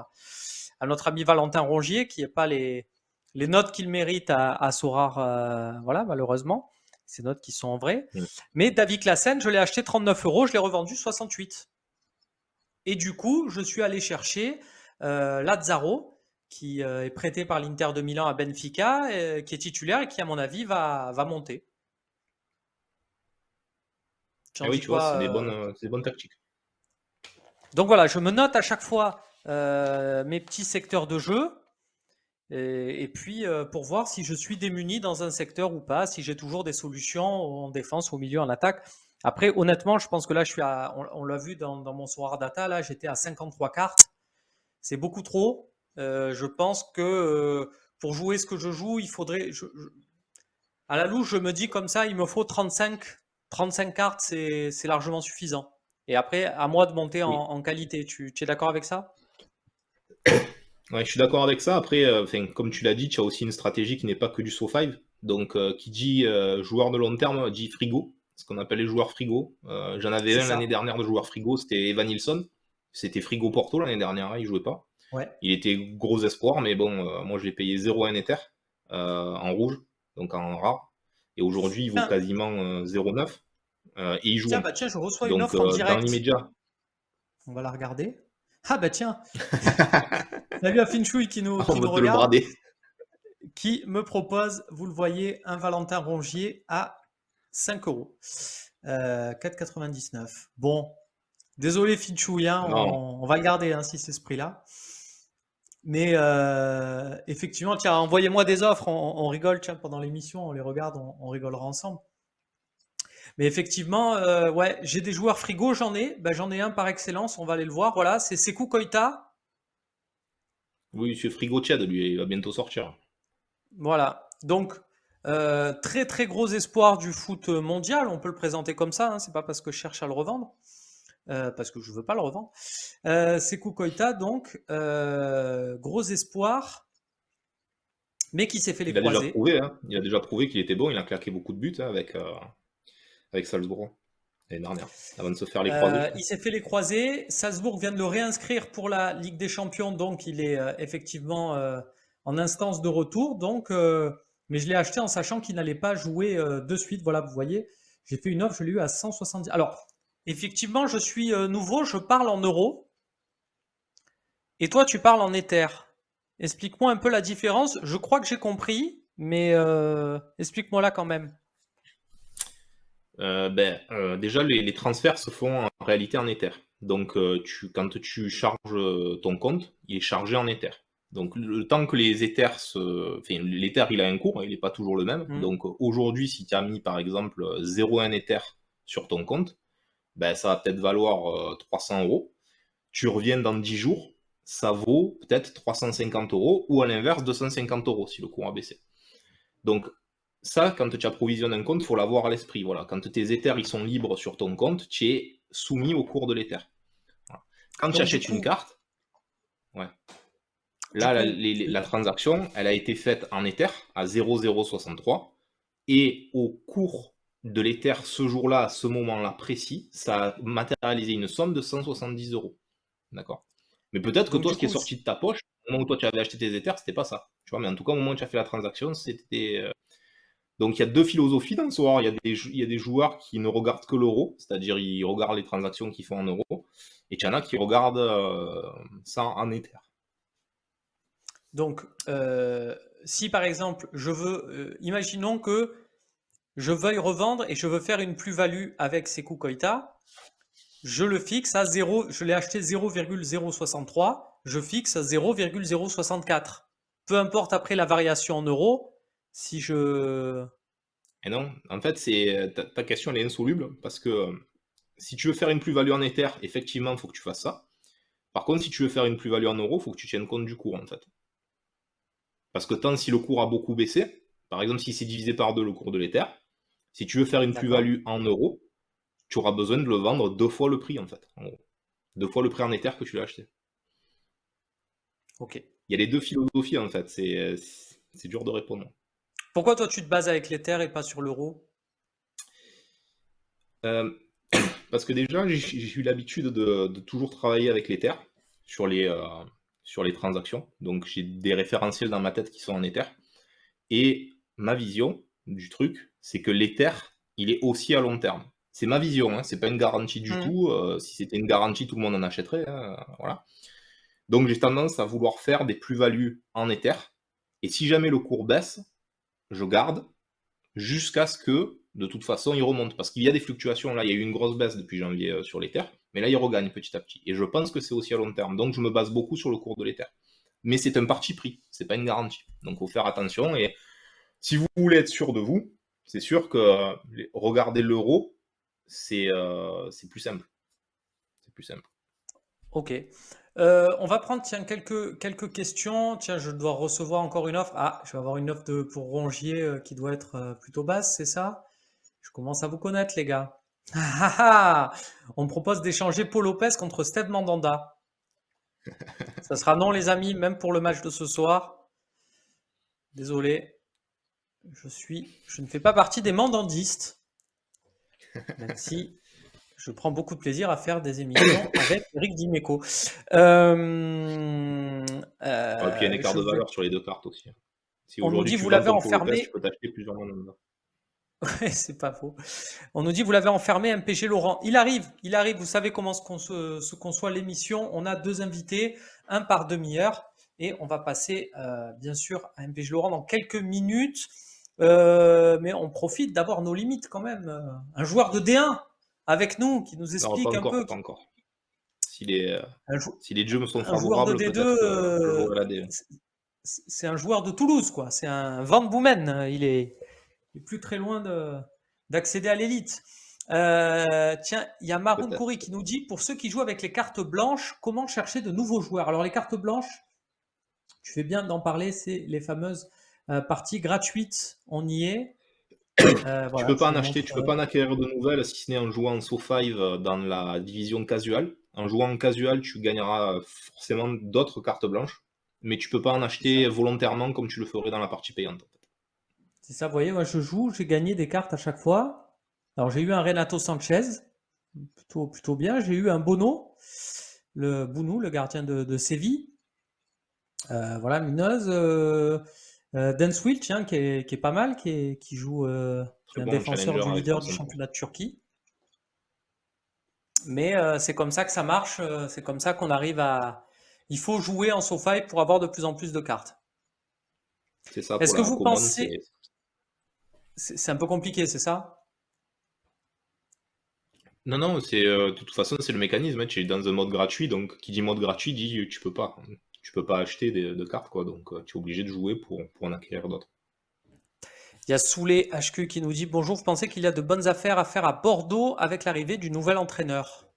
Speaker 1: à notre ami Valentin Rongier, qui n'a pas les notes qu'il mérite à Sorare, voilà, malheureusement. Ces notes qui sont en vrai.
Speaker 3: Mm.
Speaker 1: Mais David Classen, je l'ai acheté 39 €, je l'ai revendu 68. Et du coup, je suis allé chercher Lazzaro, qui est prêté par l'Inter de Milan à Benfica, qui est titulaire et qui, à mon avis, va monter.
Speaker 3: Ah oui, tu vois, c'est des bonnes tactiques.
Speaker 1: Donc voilà, je me note à chaque fois mes petits secteurs de jeu. Et puis pour voir si je suis démuni dans un secteur ou pas, si j'ai toujours des solutions en défense, au milieu, en attaque. Après, honnêtement, je pense que là, on l'a vu dans mon Sorare Data, là, j'étais à 53 cartes. C'est beaucoup trop. Je pense que pour jouer ce que je joue, il faudrait. À la louche, je me dis comme ça, il me faut 35 cartes, c'est largement suffisant. Et après, à moi de monter
Speaker 3: Oui.
Speaker 1: en qualité. Tu es d'accord avec ça?
Speaker 3: Ouais, je suis d'accord avec ça. Après, comme tu l'as dit, tu as aussi une stratégie qui n'est pas que du So5. Donc, qui dit joueur de long terme, dit frigo, ce qu'on appelle les joueurs frigo. J'en avais
Speaker 1: C'est
Speaker 3: un
Speaker 1: ça.
Speaker 3: l'année dernière de joueur frigo, c'était Evan Nilsson. C'était frigo Porto l'année dernière, hein, il jouait pas.
Speaker 1: Ouais.
Speaker 3: Il était gros espoir, mais bon, moi je l'ai payé 0,1 Ether en rouge, donc en rare. Et aujourd'hui, il vaut
Speaker 1: Tiens,
Speaker 3: quasiment 0,9 et il joue.
Speaker 1: tiens, je reçois une
Speaker 3: Donc,
Speaker 1: offre en
Speaker 3: dans
Speaker 1: direct.
Speaker 3: l'immédiat.
Speaker 1: On va la regarder. Ah bah tiens, salut à Finchouille qui
Speaker 3: On
Speaker 1: nous
Speaker 3: va te le
Speaker 1: regarde,
Speaker 3: brader.
Speaker 1: qui me propose, vous le voyez, un Valentin Rongier à 5 €. 4,99. Bon, désolé Finchouille, hein,
Speaker 3: Non,
Speaker 1: on va le garder hein, si c'est ce prix-là. Mais effectivement, tiens, envoyez-moi des offres, on rigole, tiens, pendant l'émission, on les regarde, on rigolera ensemble. Mais effectivement, ouais, j'ai des joueurs frigo, j'en ai un par excellence, on va aller le voir. Voilà, c'est Sékou Koïta.
Speaker 3: oui, c'est frigo Tchad, lui, il va bientôt sortir.
Speaker 1: Voilà. Donc, très très gros espoir du foot mondial, on peut le présenter comme ça, hein, c'est pas parce que je cherche à le revendre, parce que je veux pas le revendre. Sékou Koïta, donc, gros espoir, mais qui s'est fait les
Speaker 3: Il a déjà
Speaker 1: croisés.
Speaker 3: prouvé, hein. Il a déjà prouvé qu'il était bon, il a claqué beaucoup de buts hein, avec Salzbourg l'année dernière, avant de se faire les croisés.
Speaker 1: Il s'est fait les croisés. Salzbourg vient de le réinscrire pour la Ligue des Champions, donc il est effectivement en instance de retour. Donc, mais je l'ai acheté en sachant qu'il n'allait pas jouer de suite. Voilà, vous voyez, j'ai fait une offre, je l'ai eu à 170. Alors, effectivement, je suis nouveau, je parle en euros. Et toi, tu parles en Ether. Explique-moi un peu la différence. Je crois que j'ai compris, mais explique-moi là quand même.
Speaker 3: Déjà, les transferts se font en réalité en Ether. Donc, quand tu charges ton compte, il est chargé en Ether. Donc, le temps que les Ethers l'Ether, il a un cours, il n'est pas toujours le même. Donc, aujourd'hui, si tu as mis, par exemple, 0,1 Ether sur ton compte, ben, ça va peut-être valoir 300 €. Tu reviens dans 10 jours, ça vaut peut-être 350 €, ou à l'inverse, 250 € si le cours a baissé. Donc, ça, quand tu approvisionnes un compte, il faut l'avoir à l'esprit. Voilà. Quand tes Ethers ils sont libres sur ton compte, tu es soumis au cours de l'Ether. Voilà. Quand
Speaker 1: Donc,
Speaker 3: tu achètes une carte, ouais. Là, la transaction, elle a été faite en Ether à 0,063 et au cours de l'Ether ce jour-là, à ce moment-là précis, ça a matérialisé une somme de 170 €. D'accord. Mais peut-être que
Speaker 1: donc,
Speaker 3: toi,
Speaker 1: du
Speaker 3: ce qui est
Speaker 1: coup,
Speaker 3: sorti de ta poche, au moment où toi tu avais acheté tes Ethers, c'était pas ça. Tu vois, mais en tout cas, au moment où tu as fait la transaction, c'était. Donc il y a deux philosophies dans ce war. Il y a des joueurs qui ne regardent que l'euro, c'est-à-dire ils regardent les transactions qu'ils font en euros, et il y en a qui regardent ça en Ether.
Speaker 1: donc, si par exemple, imaginons que je veuille revendre et je veux faire une plus-value avec Sékou Koïta, je le fixe à 0, je l'ai acheté 0,063, je fixe à 0,064. Peu importe après la variation en euros, Si je...
Speaker 3: Et non, en fait, ta question elle est insoluble parce que si tu veux faire une plus-value en Ether, effectivement, il faut que tu fasses ça. Par contre, si tu veux faire une plus-value en euros, il faut que tu tiennes compte du cours, en fait. Parce que tant si le cours a beaucoup baissé, par exemple, si c'est divisé par 2 le cours de l'Ether, si tu veux faire une
Speaker 1: D'accord.
Speaker 3: plus-value en euros, tu auras besoin de le vendre 2 fois le prix, en fait. En gros. 2 fois le prix en Ether que tu l'as acheté.
Speaker 1: Ok.
Speaker 3: Il y a les deux philosophies, en fait. C'est dur de répondre.
Speaker 1: Pourquoi toi tu te bases avec l'Ether et pas sur l'euro?
Speaker 3: Euh, Parce que déjà, j'ai eu l'habitude de toujours travailler avec l'Ether sur sur les transactions. Donc j'ai des référentiels dans ma tête qui sont en Ether. Et ma vision du truc, c'est que l'Ether, il est aussi à long terme. C'est ma vision, hein, c'est pas une garantie du
Speaker 1: Mhm.
Speaker 3: tout. Si c'était une garantie, tout le monde en achèterait. Hein, voilà. Donc j'ai tendance à vouloir faire des plus-values en Ether. Et si jamais le cours baisse, je garde jusqu'à ce que, de toute façon, il remonte. Parce qu'il y a des fluctuations. Là, il y a eu une grosse baisse depuis janvier sur l'Ether. Mais là, il regagne petit à petit. Et je pense que c'est aussi à long terme. Donc je me base beaucoup sur le cours de l'Ether. Mais c'est un parti pris, c'est pas une garantie. Donc il faut faire attention. Et si vous voulez être sûr de vous, c'est sûr que regarder l'euro, c'est plus simple. C'est plus simple.
Speaker 1: Ok. On va prendre tiens, quelques questions. Tiens, je dois recevoir encore une offre. Ah, je vais avoir une offre pour Rongier qui doit être plutôt basse, c'est ça? Je commence à vous connaître, les gars. Ah, ah, ah. On me propose d'échanger Paul Lopez contre Steve Mandanda. Ça sera non, les amis, même pour le match de ce soir. Désolé, je ne fais pas partie des mandandistes, même si je prends beaucoup de plaisir à faire des émissions avec Eric Dimeco.
Speaker 3: Et puis il y a un écart
Speaker 1: Je
Speaker 3: de
Speaker 1: vais...
Speaker 3: valeur sur les deux cartes aussi. Si
Speaker 1: On nous
Speaker 3: aujourd'hui
Speaker 1: dit
Speaker 3: tu
Speaker 1: vous
Speaker 3: vends
Speaker 1: l'avez
Speaker 3: ton Paul Lopez, tu
Speaker 1: enfermé.
Speaker 3: peux t'acheter plusieurs mondes.
Speaker 1: Ouais, c'est pas faux. On nous dit vous l'avez enfermé, MPG Laurent. Il arrive, il arrive. Vous savez comment se conçoit l'émission. On a deux invités, un par demi-heure, et on va passer bien sûr à MPG Laurent dans quelques minutes. Mais on profite d'avoir nos limites quand même. Un joueur de D1 avec nous qui nous
Speaker 3: Non, pas
Speaker 1: explique un
Speaker 3: encore,
Speaker 1: peu.
Speaker 3: pas encore. Si les, euh,
Speaker 1: Un, jou-
Speaker 3: si les jeux me sont
Speaker 1: un joueur de
Speaker 3: favorables,
Speaker 1: D2,
Speaker 3: peut-être que je jouerai la D.
Speaker 1: c'est un joueur de Toulouse, quoi. C'est un Van Boomen. Il est plus très loin d'accéder à l'élite. Tiens, il y a Maroun
Speaker 3: Peut-être.
Speaker 1: Kouri qui nous dit pour ceux qui jouent avec les cartes blanches, comment chercher de nouveaux joueurs? Alors, les cartes blanches, tu fais bien d'en parler, c'est les fameuses parties gratuites. On y est.
Speaker 3: Tu
Speaker 1: Voilà,
Speaker 3: peux pas
Speaker 1: je
Speaker 3: en
Speaker 1: vous
Speaker 3: acheter, tu peux
Speaker 1: montrerai.
Speaker 3: pas en acquérir de nouvelles si ce n'est en jouant en SO5 dans la division casual. En jouant en casual, tu gagneras forcément d'autres cartes blanches, mais tu peux pas en
Speaker 1: C'est ça.
Speaker 3: acheter volontairement comme tu le ferais dans la partie payante. En fait.
Speaker 1: C'est ça, vous voyez, moi je joue, j'ai gagné des cartes à chaque fois. Alors j'ai eu un Renato Sanchez, plutôt bien. J'ai eu un Bono, le Bounou, le gardien de Séville. Voilà, mineuse. Denswil, tiens, qui est pas mal, qui joue, qui
Speaker 3: Très
Speaker 1: est un
Speaker 3: bon
Speaker 1: défenseur
Speaker 3: challenger
Speaker 1: du
Speaker 3: avec
Speaker 1: leader du
Speaker 3: Thompson.
Speaker 1: championnat de Turquie. Mais c'est comme ça que ça marche, c'est comme ça qu'on arrive à. Il faut jouer en SoFi pour avoir de plus en plus de cartes.
Speaker 3: C'est ça
Speaker 1: Est-ce
Speaker 3: pour
Speaker 1: que
Speaker 3: la
Speaker 1: vous
Speaker 3: commande,
Speaker 1: pensez, c'est un peu compliqué, c'est ça?
Speaker 3: Non, non, de toute façon, c'est le mécanisme. Hein. Tu es dans un mode gratuit, donc qui dit mode gratuit dit tu peux pas. Tu peux pas acheter de cartes, quoi. Donc tu es obligé de jouer pour en acquérir d'autres.
Speaker 1: Il y a Soulé HQ qui nous dit bonjour, vous pensez qu'il y a de bonnes affaires à faire à Bordeaux avec l'arrivée du nouvel entraîneur?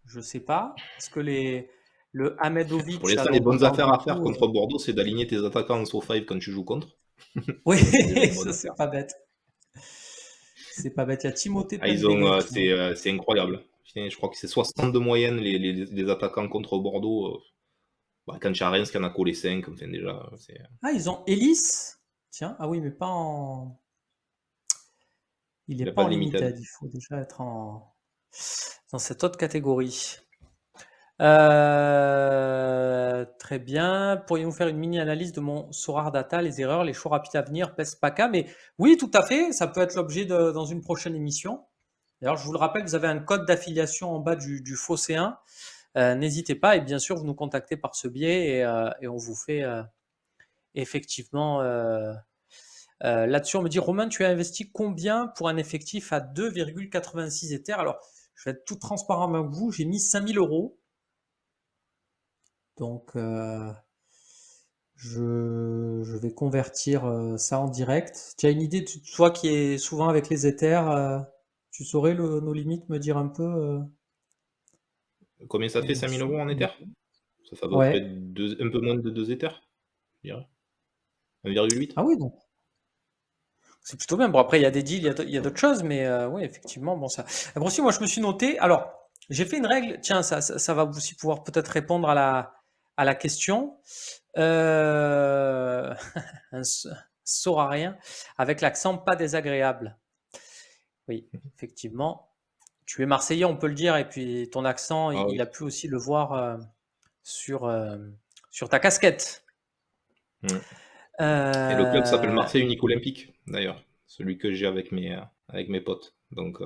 Speaker 1: Je sais pas. Est-ce que le
Speaker 3: Pour
Speaker 1: Ahmedovic, là,
Speaker 3: l'instant, les
Speaker 1: dont on
Speaker 3: bonnes
Speaker 1: parle
Speaker 3: affaires à faire
Speaker 1: beaucoup.
Speaker 3: contre Bordeaux, c'est d'aligner tes attaquants en SO5 quand tu joues contre.
Speaker 1: Oui,
Speaker 3: C'est déjà une bonne
Speaker 1: ça
Speaker 3: affaire.
Speaker 1: c'est pas bête. C'est pas bête. Il y a Timothée
Speaker 3: Ah, ils ont,
Speaker 1: Pembele qui nous.
Speaker 3: c'est incroyable. Putain, je crois que c'est 62 moyenne les attaquants contre Bordeaux. Bah, quand tu as rien, ce qu'il y en a collé 5, enfin déjà, c'est.
Speaker 1: Ah, ils ont Ellis. Tiens, ah oui, mais pas en. Il
Speaker 3: Il
Speaker 1: n'est
Speaker 3: n'a
Speaker 1: pas
Speaker 3: pas
Speaker 1: en
Speaker 3: de limited.
Speaker 1: limited. Il faut déjà être dans cette autre catégorie. Très bien. Pourriez-vous faire une mini-analyse de mon Sorare Data, les erreurs, les choix rapides à venir, PES, PACA? Mais oui, tout à fait. Ça peut être l'objet dans une prochaine émission. D'ailleurs, je vous le rappelle, vous avez un code d'affiliation en bas du Phocéen. N'hésitez pas et bien sûr, vous nous contactez par ce biais et on vous fait effectivement là-dessus. On me dit, Romain, tu as investi combien pour un effectif à 2,86 Ether? Alors, je vais être tout transparent avec vous. J'ai mis 5 000 euros. Donc, Je vais convertir ça en direct. Tu as une idée, toi qui es souvent avec les Ethers, tu saurais nos limites, me dire un peu
Speaker 3: Combien ça fait 5000 euros en Ether? Ça fait à peu près
Speaker 1: Ouais.
Speaker 3: un peu moins de 2 Ethers, je dirais. 1,8.
Speaker 1: Ah oui, donc c'est plutôt bien. Bon, après, il y a des deals, il y a d'autres choses, mais oui, effectivement, bon, ça. Après aussi, moi, je me suis noté. Alors, j'ai fait une règle. Tiens, ça va aussi pouvoir peut-être répondre à la question. Euh, un saurarien avec l'accent pas désagréable. Oui, effectivement. Tu es Marseillais, on peut le dire, et puis ton accent,
Speaker 3: Ah
Speaker 1: il
Speaker 3: oui.
Speaker 1: a pu aussi le voir sur, euh, sur ta casquette.
Speaker 3: Mmh. Et le club s'appelle
Speaker 1: Euh,
Speaker 3: Marseille Unique Olympique, d'ailleurs, celui que j'ai avec mes potes. Donc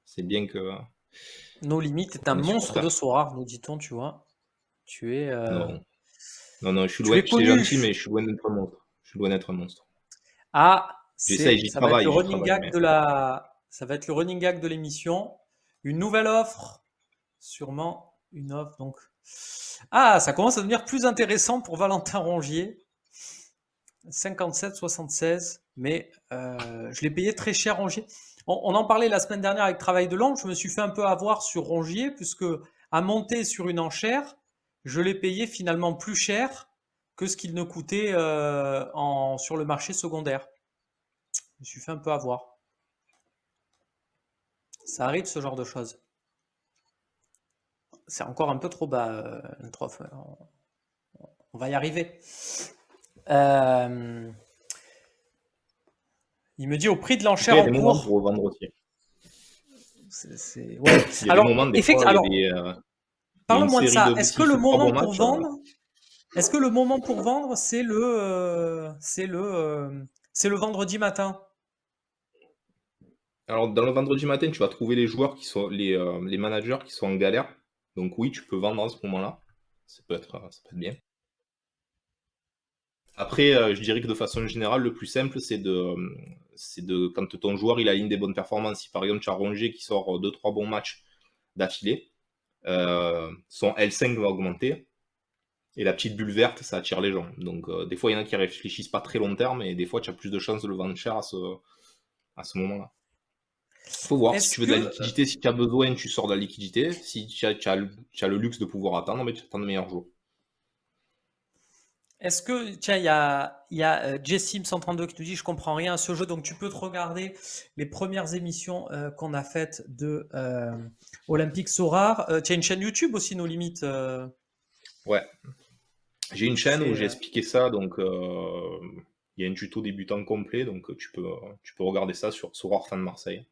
Speaker 3: c'est bien que
Speaker 1: nos limites est un
Speaker 3: qu'on est
Speaker 1: monstre de
Speaker 3: supporter.
Speaker 1: Sorare, nous dit-on, tu vois. Tu es,
Speaker 3: Non, non, non,
Speaker 1: tu es
Speaker 3: c'est
Speaker 1: connu.
Speaker 3: gentil, mais je suis loin d'être un monstre. Je suis loin d'être un monstre.
Speaker 1: Ah,
Speaker 3: J'essaye,
Speaker 1: ça va être le
Speaker 3: j'y
Speaker 1: running
Speaker 3: travaille,
Speaker 1: gag
Speaker 3: mais
Speaker 1: ça va être le running gag de l'émission. Une nouvelle offre, sûrement une offre. Donc, ah, ça commence à devenir plus intéressant pour Valentin Rongier. 57,76, mais je l'ai payé très cher Rongier. On en parlait la semaine dernière avec Travail de Langue. Je me suis fait un peu avoir sur Rongier, puisque à monter sur une enchère, je l'ai payé finalement plus cher que ce qu'il ne coûtait sur le marché secondaire. Je me suis fait un peu avoir. Ça arrive ce genre de choses. C'est encore un peu trop bas, notre offre. On va y arriver. Euh, il me dit au prix de
Speaker 3: après, il
Speaker 1: l'enchère
Speaker 3: y a
Speaker 1: en
Speaker 3: des moments pour
Speaker 1: cours.
Speaker 3: revendre aussi.
Speaker 1: Ouais.
Speaker 3: Il y a des
Speaker 1: Alors,
Speaker 3: moments, des fois,
Speaker 1: effectivement, alors
Speaker 3: il y a une
Speaker 1: parle-moi de
Speaker 3: série
Speaker 1: ça.
Speaker 3: de 6 ou 3 bons matchs.
Speaker 1: Est-ce que le moment pour vendre, c'est le vendredi matin?
Speaker 3: Alors, dans le vendredi matin, tu vas trouver les joueurs les managers qui sont en galère. Donc oui, tu peux vendre à ce moment-là. Ça peut être bien. Après, je dirais que de façon générale, le plus simple, quand ton joueur il aligne des bonnes performances. Si par exemple tu as Rongier qui sort deux trois bons matchs d'affilée, son L5 va augmenter et la petite bulle verte, ça attire les gens. Donc des fois, il y en a qui réfléchissent pas très long terme et des fois, tu as plus de chances de le vendre cher à ce moment-là. Faut voir, si
Speaker 1: Est-ce
Speaker 3: tu veux de la
Speaker 1: que,
Speaker 3: liquidité, si tu as besoin, tu sors de la liquidité. Si tu as le luxe de pouvoir attendre, mais tu attends de meilleurs jours.
Speaker 1: tiens, il y a Jessim 132 qui nous dit, je comprends rien à ce jeu, donc tu peux te regarder les premières émissions qu'on a faites de Olympique Sorare. Tu as une chaîne YouTube aussi, nos limites.
Speaker 3: Ouais, j'ai une chaîne où
Speaker 1: C'est
Speaker 3: j'ai expliqué ça, donc il y a un tuto débutant complet, donc tu peux regarder ça sur Sorare Fan Marseille.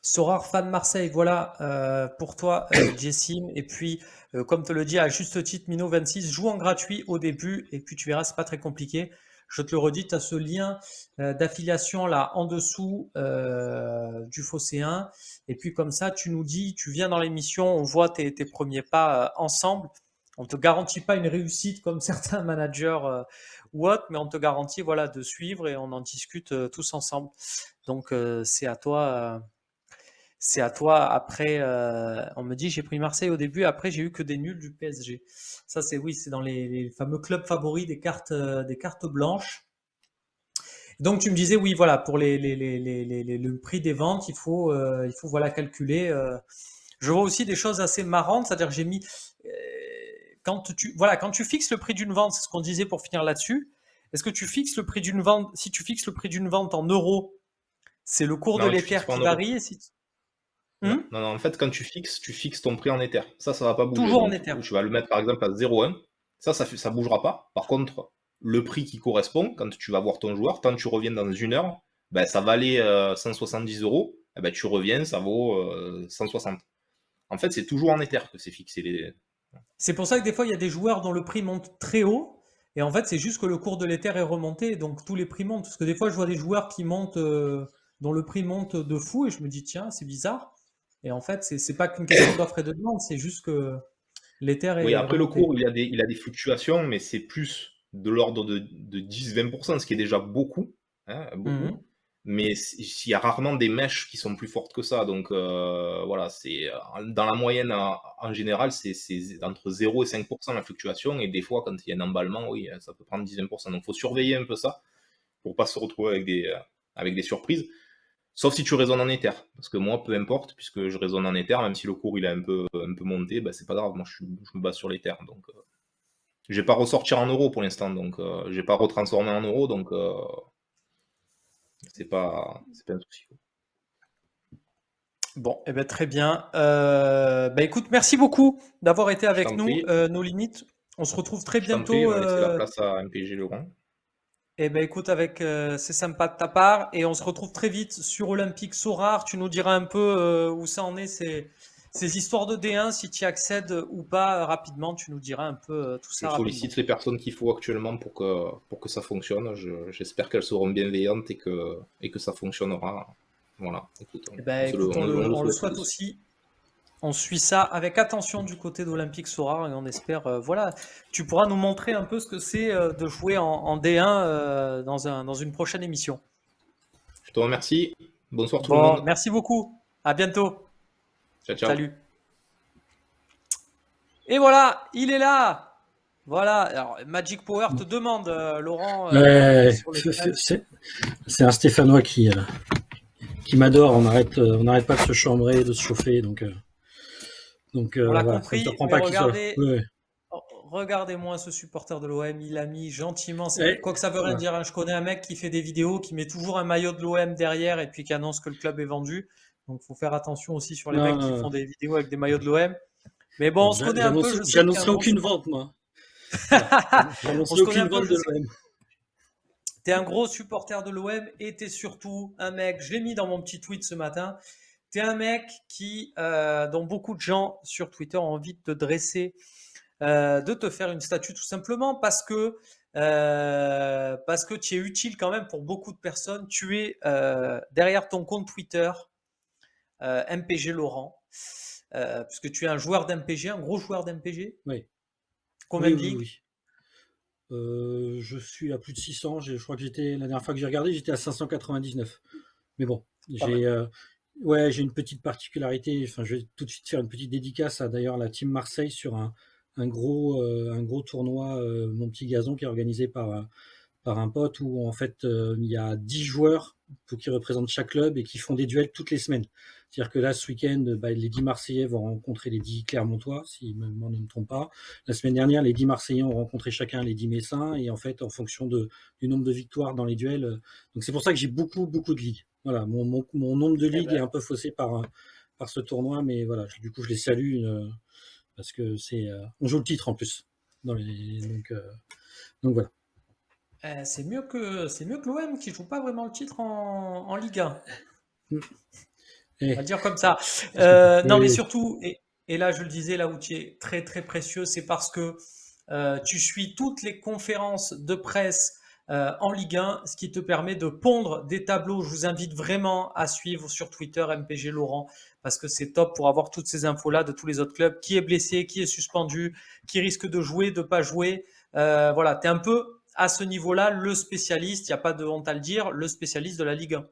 Speaker 1: Sorare fan Marseille, voilà pour toi, Jessim. Et puis, comme te le dit à juste titre, Mino26, joue en gratuit au début et puis tu verras, c'est pas très compliqué. Je te le redis, tu as ce lien d'affiliation là en dessous du Phocéen. Et puis comme ça, tu nous dis, tu viens dans l'émission, on voit tes premiers pas ensemble. On ne te garantit pas une réussite comme certains managers ou autres, mais on te garantit voilà, de suivre et on en discute tous ensemble. Donc c'est à toi. Après, on me dit j'ai pris Marseille au début, après j'ai eu que des nuls du PSG. Ça, c'est oui, c'est dans les fameux clubs favoris des cartes blanches. Donc tu me disais oui, voilà, pour le prix des ventes, il faut voilà calculer. Je vois aussi des choses assez marrantes, c'est-à-dire que j'ai mis quand tu fixes le prix d'une vente, c'est ce qu'on disait pour finir là-dessus. Est-ce que tu fixes le prix d'une vente? Si tu fixes le prix d'une vente en euros, c'est le cours de
Speaker 3: Non, tu
Speaker 1: l'Ether
Speaker 3: fixes pas en
Speaker 1: qui
Speaker 3: euros.
Speaker 1: varie.
Speaker 3: Non,
Speaker 1: Hmm.
Speaker 3: non, non, en fait, quand tu fixes ton prix en Ether. Ça va pas bouger.
Speaker 1: Toujours en
Speaker 3: Donc,
Speaker 1: Ether.
Speaker 3: tu vas le mettre par exemple à 0,1. Ça bougera pas. Par contre, le prix qui correspond, quand tu vas voir ton joueur, quand tu reviens dans une heure, ben, ça valait 170 euros. Eh ben, tu reviens, ça vaut 160. En fait, c'est toujours en Ether que c'est fixé.
Speaker 1: C'est pour ça que des fois, il y a des joueurs dont le prix monte très haut. Et en fait, c'est juste que le cours de l'Ether est remonté. Donc, tous les prix montent. Parce que des fois, je vois des joueurs qui montent, dont le prix monte de fou. Et je me dis, tiens, c'est bizarre. Et en fait, c'est pas qu'une question d'offre et de demande. C'est juste que l'Ether
Speaker 3: Oui,
Speaker 1: est
Speaker 3: après le
Speaker 1: remonté.
Speaker 3: cours, il a des fluctuations, mais c'est plus de l'ordre de 10-20%, ce qui est déjà beaucoup, hein, beaucoup.
Speaker 1: Mhm.
Speaker 3: Mais il y a rarement des mèches qui sont plus fortes que ça. Donc voilà, dans la moyenne en général, c'est entre 0 et 5% la fluctuation. Et des fois, quand il y a un emballement, oui, ça peut prendre 10-20%. Donc il faut surveiller un peu ça pour pas se retrouver avec des surprises. Sauf si tu raisonnes en Ether. Parce que moi, peu importe, puisque je raisonne en Ether, même si le cours il a un peu monté, c'est pas grave. Moi, je me base sur l'Ether. Donc je vais pas ressortir en euros pour l'instant. Donc je vais pas retransformer en euros. Donc c'est pas un souci.
Speaker 1: Bon, eh ben, très bien. Écoute, merci beaucoup d'avoir été
Speaker 3: Je
Speaker 1: avec
Speaker 3: t'en
Speaker 1: nous.
Speaker 3: prie.
Speaker 1: Nos limites. On se retrouve très
Speaker 3: Je t'en prie,
Speaker 1: bientôt.
Speaker 3: on va laisser la place à MPG Laurent.
Speaker 1: Eh ben, écoute, c'est sympa de ta part. Et on se retrouve très vite sur Olympique Sorare. Tu nous diras un peu où ça en est, ces histoires de D1, si tu y accèdes ou pas rapidement. Tu nous diras un peu tout
Speaker 3: Je
Speaker 1: ça rapidement.
Speaker 3: sollicite les personnes qu'il faut actuellement pour que ça fonctionne. J'espère qu'elles seront bienveillantes et que ça fonctionnera. Voilà, écoute,
Speaker 1: Eh ben, écoute, on le souhaite aussi. On suit ça avec attention du côté d'Olympique Sorare et on espère, voilà, tu pourras nous montrer un peu ce que c'est de jouer en D1 dans une prochaine émission.
Speaker 3: Je te remercie. Bonsoir tout le
Speaker 1: Bon,
Speaker 3: monde.
Speaker 1: merci beaucoup. À bientôt.
Speaker 3: Ciao, ciao.
Speaker 1: Salut. Et voilà, il est là. Voilà. Alors, Magic Power te demande, Laurent, sur le thread.
Speaker 4: C'est un Stéphanois qui m'adore. On n'arrête pas de se chambrer, de se chauffer. Donc
Speaker 1: On l'a
Speaker 4: voilà, ça ne
Speaker 1: compris,
Speaker 4: surprend
Speaker 1: mais
Speaker 4: pas qu'il soit là. Ouais.
Speaker 1: regardez-moi ce supporter de l'OM, il a mis gentiment,
Speaker 4: Et-
Speaker 1: quoi que ça veut rien
Speaker 4: ouais.
Speaker 1: dire, hein. Je connais un mec qui fait des vidéos, qui met toujours un maillot de l'OM derrière et puis qui annonce que le club est vendu. Donc faut faire attention aussi sur les
Speaker 4: Non,
Speaker 1: mecs qui
Speaker 4: non,
Speaker 1: font des vidéos avec des maillots de l'OM. Mais bon, on se connaît un peu, je sais que t'es un
Speaker 4: J'annoncerai
Speaker 1: gros
Speaker 4: aucune
Speaker 1: supporter.
Speaker 4: vente, moi. Voilà.
Speaker 1: On
Speaker 4: J'annoncerai
Speaker 1: se connaît un
Speaker 4: aucune
Speaker 1: peu,
Speaker 4: vente
Speaker 1: je
Speaker 4: de
Speaker 1: sais que
Speaker 4: l'OM.
Speaker 1: t'es un gros supporter de l'OM et t'es surtout un mec, je l'ai mis dans mon petit tweet ce matin, t'es un mec dont beaucoup de gens sur Twitter ont envie de te dresser, de te faire une statue tout simplement parce que tu es utile quand même pour beaucoup de personnes. Tu es derrière ton compte Twitter, MPG Laurent, puisque tu es un joueur d'MPG, un gros joueur d'MPG.
Speaker 4: Oui.
Speaker 1: Combien
Speaker 4: Oui,
Speaker 1: de
Speaker 4: oui,
Speaker 1: ligues?
Speaker 4: oui. Je suis à plus de 600. Je crois que la dernière fois que j'ai regardé, j'étais à 599. Mais bon,
Speaker 1: Pas mal.
Speaker 4: j'ai une petite particularité. Enfin, je vais tout de suite faire une petite dédicace à d'ailleurs la team Marseille sur un gros tournoi, Mon Petit Gazon, qui est organisé par un pote où en fait il y a 10 joueurs qui représentent chaque club et qui font des duels toutes les semaines. C'est-à-dire que là, ce week-end, les 10 Marseillais vont rencontrer les 10 Clermontois, si je ne me trompe pas. La semaine dernière, les 10 Marseillais ont rencontré chacun les 10 Messins, et en fait, en fonction du nombre de victoires dans les duels. Donc c'est pour ça que j'ai beaucoup de ligues. Voilà, mon nombre de ligues est un peu faussé par ce tournoi, mais voilà, du coup, je les salue parce que on joue le titre en plus. Donc voilà.
Speaker 1: C'est mieux que l'OM qui joue pas vraiment le titre en Ligue 1. On va le dire comme ça. Non, mais surtout, et là je le disais, là où tu es très très précieux, c'est parce que tu suis toutes les conférences de presse en Ligue 1, ce qui te permet de pondre des tableaux. Je vous invite vraiment à suivre sur Twitter MPG Laurent, parce que c'est top pour avoir toutes ces infos-là de tous les autres clubs. Qui est blessé, qui est suspendu, qui risque de jouer, de pas jouer. Voilà, tu es un peu à ce niveau-là le spécialiste, il n'y a pas de honte à le dire, le spécialiste de la Ligue 1.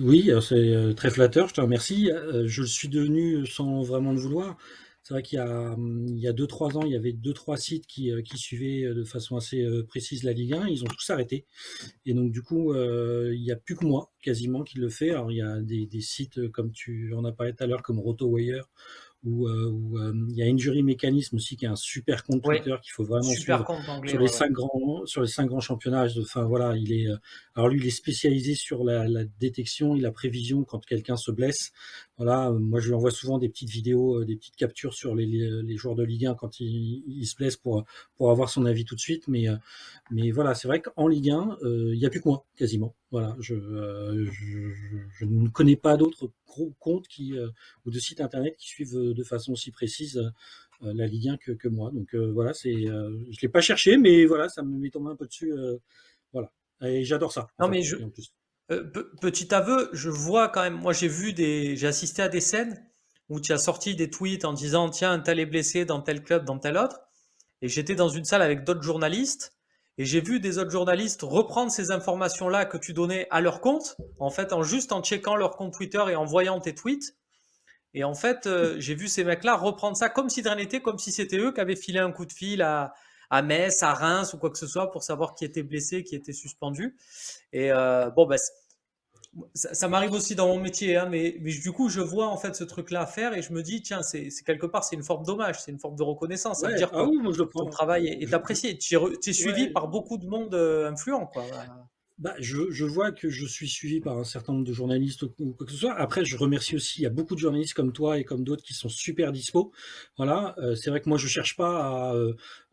Speaker 4: Oui, c'est très flatteur, je te remercie. Je le suis devenu sans vraiment le vouloir. C'est vrai il y a 2-3 ans, il y avait 2-3 sites qui suivaient de façon assez précise la Ligue 1. Ils ont tous arrêté. Et donc, du coup, il n'y a plus que moi, quasiment, qui le fait. Alors, il y a des sites, comme tu en as parlé tout à l'heure, comme RotoWire, où il y a Injury Mechanism aussi, qui est un super compte
Speaker 1: Oui,
Speaker 4: Twitter qu'il faut vraiment
Speaker 1: super
Speaker 4: suivre
Speaker 1: compte anglais.
Speaker 4: sur les 5 grands championnats. Enfin, voilà, alors lui, il est spécialisé sur la détection et la prévision quand quelqu'un se blesse. Voilà, moi, je lui envoie souvent des petites vidéos, des petites captures sur les joueurs de Ligue 1 quand ils se blessent pour avoir son avis tout de suite. Mais voilà, c'est vrai qu'en Ligue 1, il n'y a plus que moi, quasiment. Voilà, je ne connais pas d'autres gros comptes ou de sites internet qui suivent de façon aussi précise la Ligue 1 que moi. Donc voilà, je ne l'ai pas cherché, mais voilà, ça m'est tombé un peu dessus. Voilà, et j'adore ça.
Speaker 1: Non,
Speaker 4: En
Speaker 1: mais
Speaker 4: fait, en plus.
Speaker 1: petit aveu, je vois quand même, moi j'ai assisté à des scènes où tu as sorti des tweets en disant tiens, un tel est blessé dans tel club, dans tel autre. Et j'étais dans une salle avec d'autres journalistes Et j'ai vu des autres journalistes reprendre ces informations-là que tu donnais à leur compte, en fait, juste en checkant leur compte Twitter et en voyant tes tweets. Et en fait, j'ai vu ces mecs-là reprendre ça comme si de rien n'était, comme si c'était eux qui avaient filé un coup de fil à Metz, à Reims ou quoi que ce soit pour savoir qui était blessé, qui était suspendu. Et bon, bah, ça m'arrive aussi dans mon métier, hein, mais du coup, je vois en fait ce truc-là à faire et je me dis, tiens, c'est quelque part, c'est une forme d'hommage, c'est une forme de reconnaissance. Ça veut
Speaker 4: Ouais,
Speaker 1: dire que
Speaker 4: ah oui, moi je le
Speaker 1: ton
Speaker 4: prends.
Speaker 1: travail est apprécié. Tu es suivi
Speaker 4: Ouais,
Speaker 1: par beaucoup de monde influent, quoi.
Speaker 4: bah, je vois que je suis suivi par un certain nombre de journalistes ou quoi que ce soit. Après, je remercie aussi, il y a beaucoup de journalistes comme toi et comme d'autres qui sont super dispo. Voilà, c'est vrai que moi je cherche pas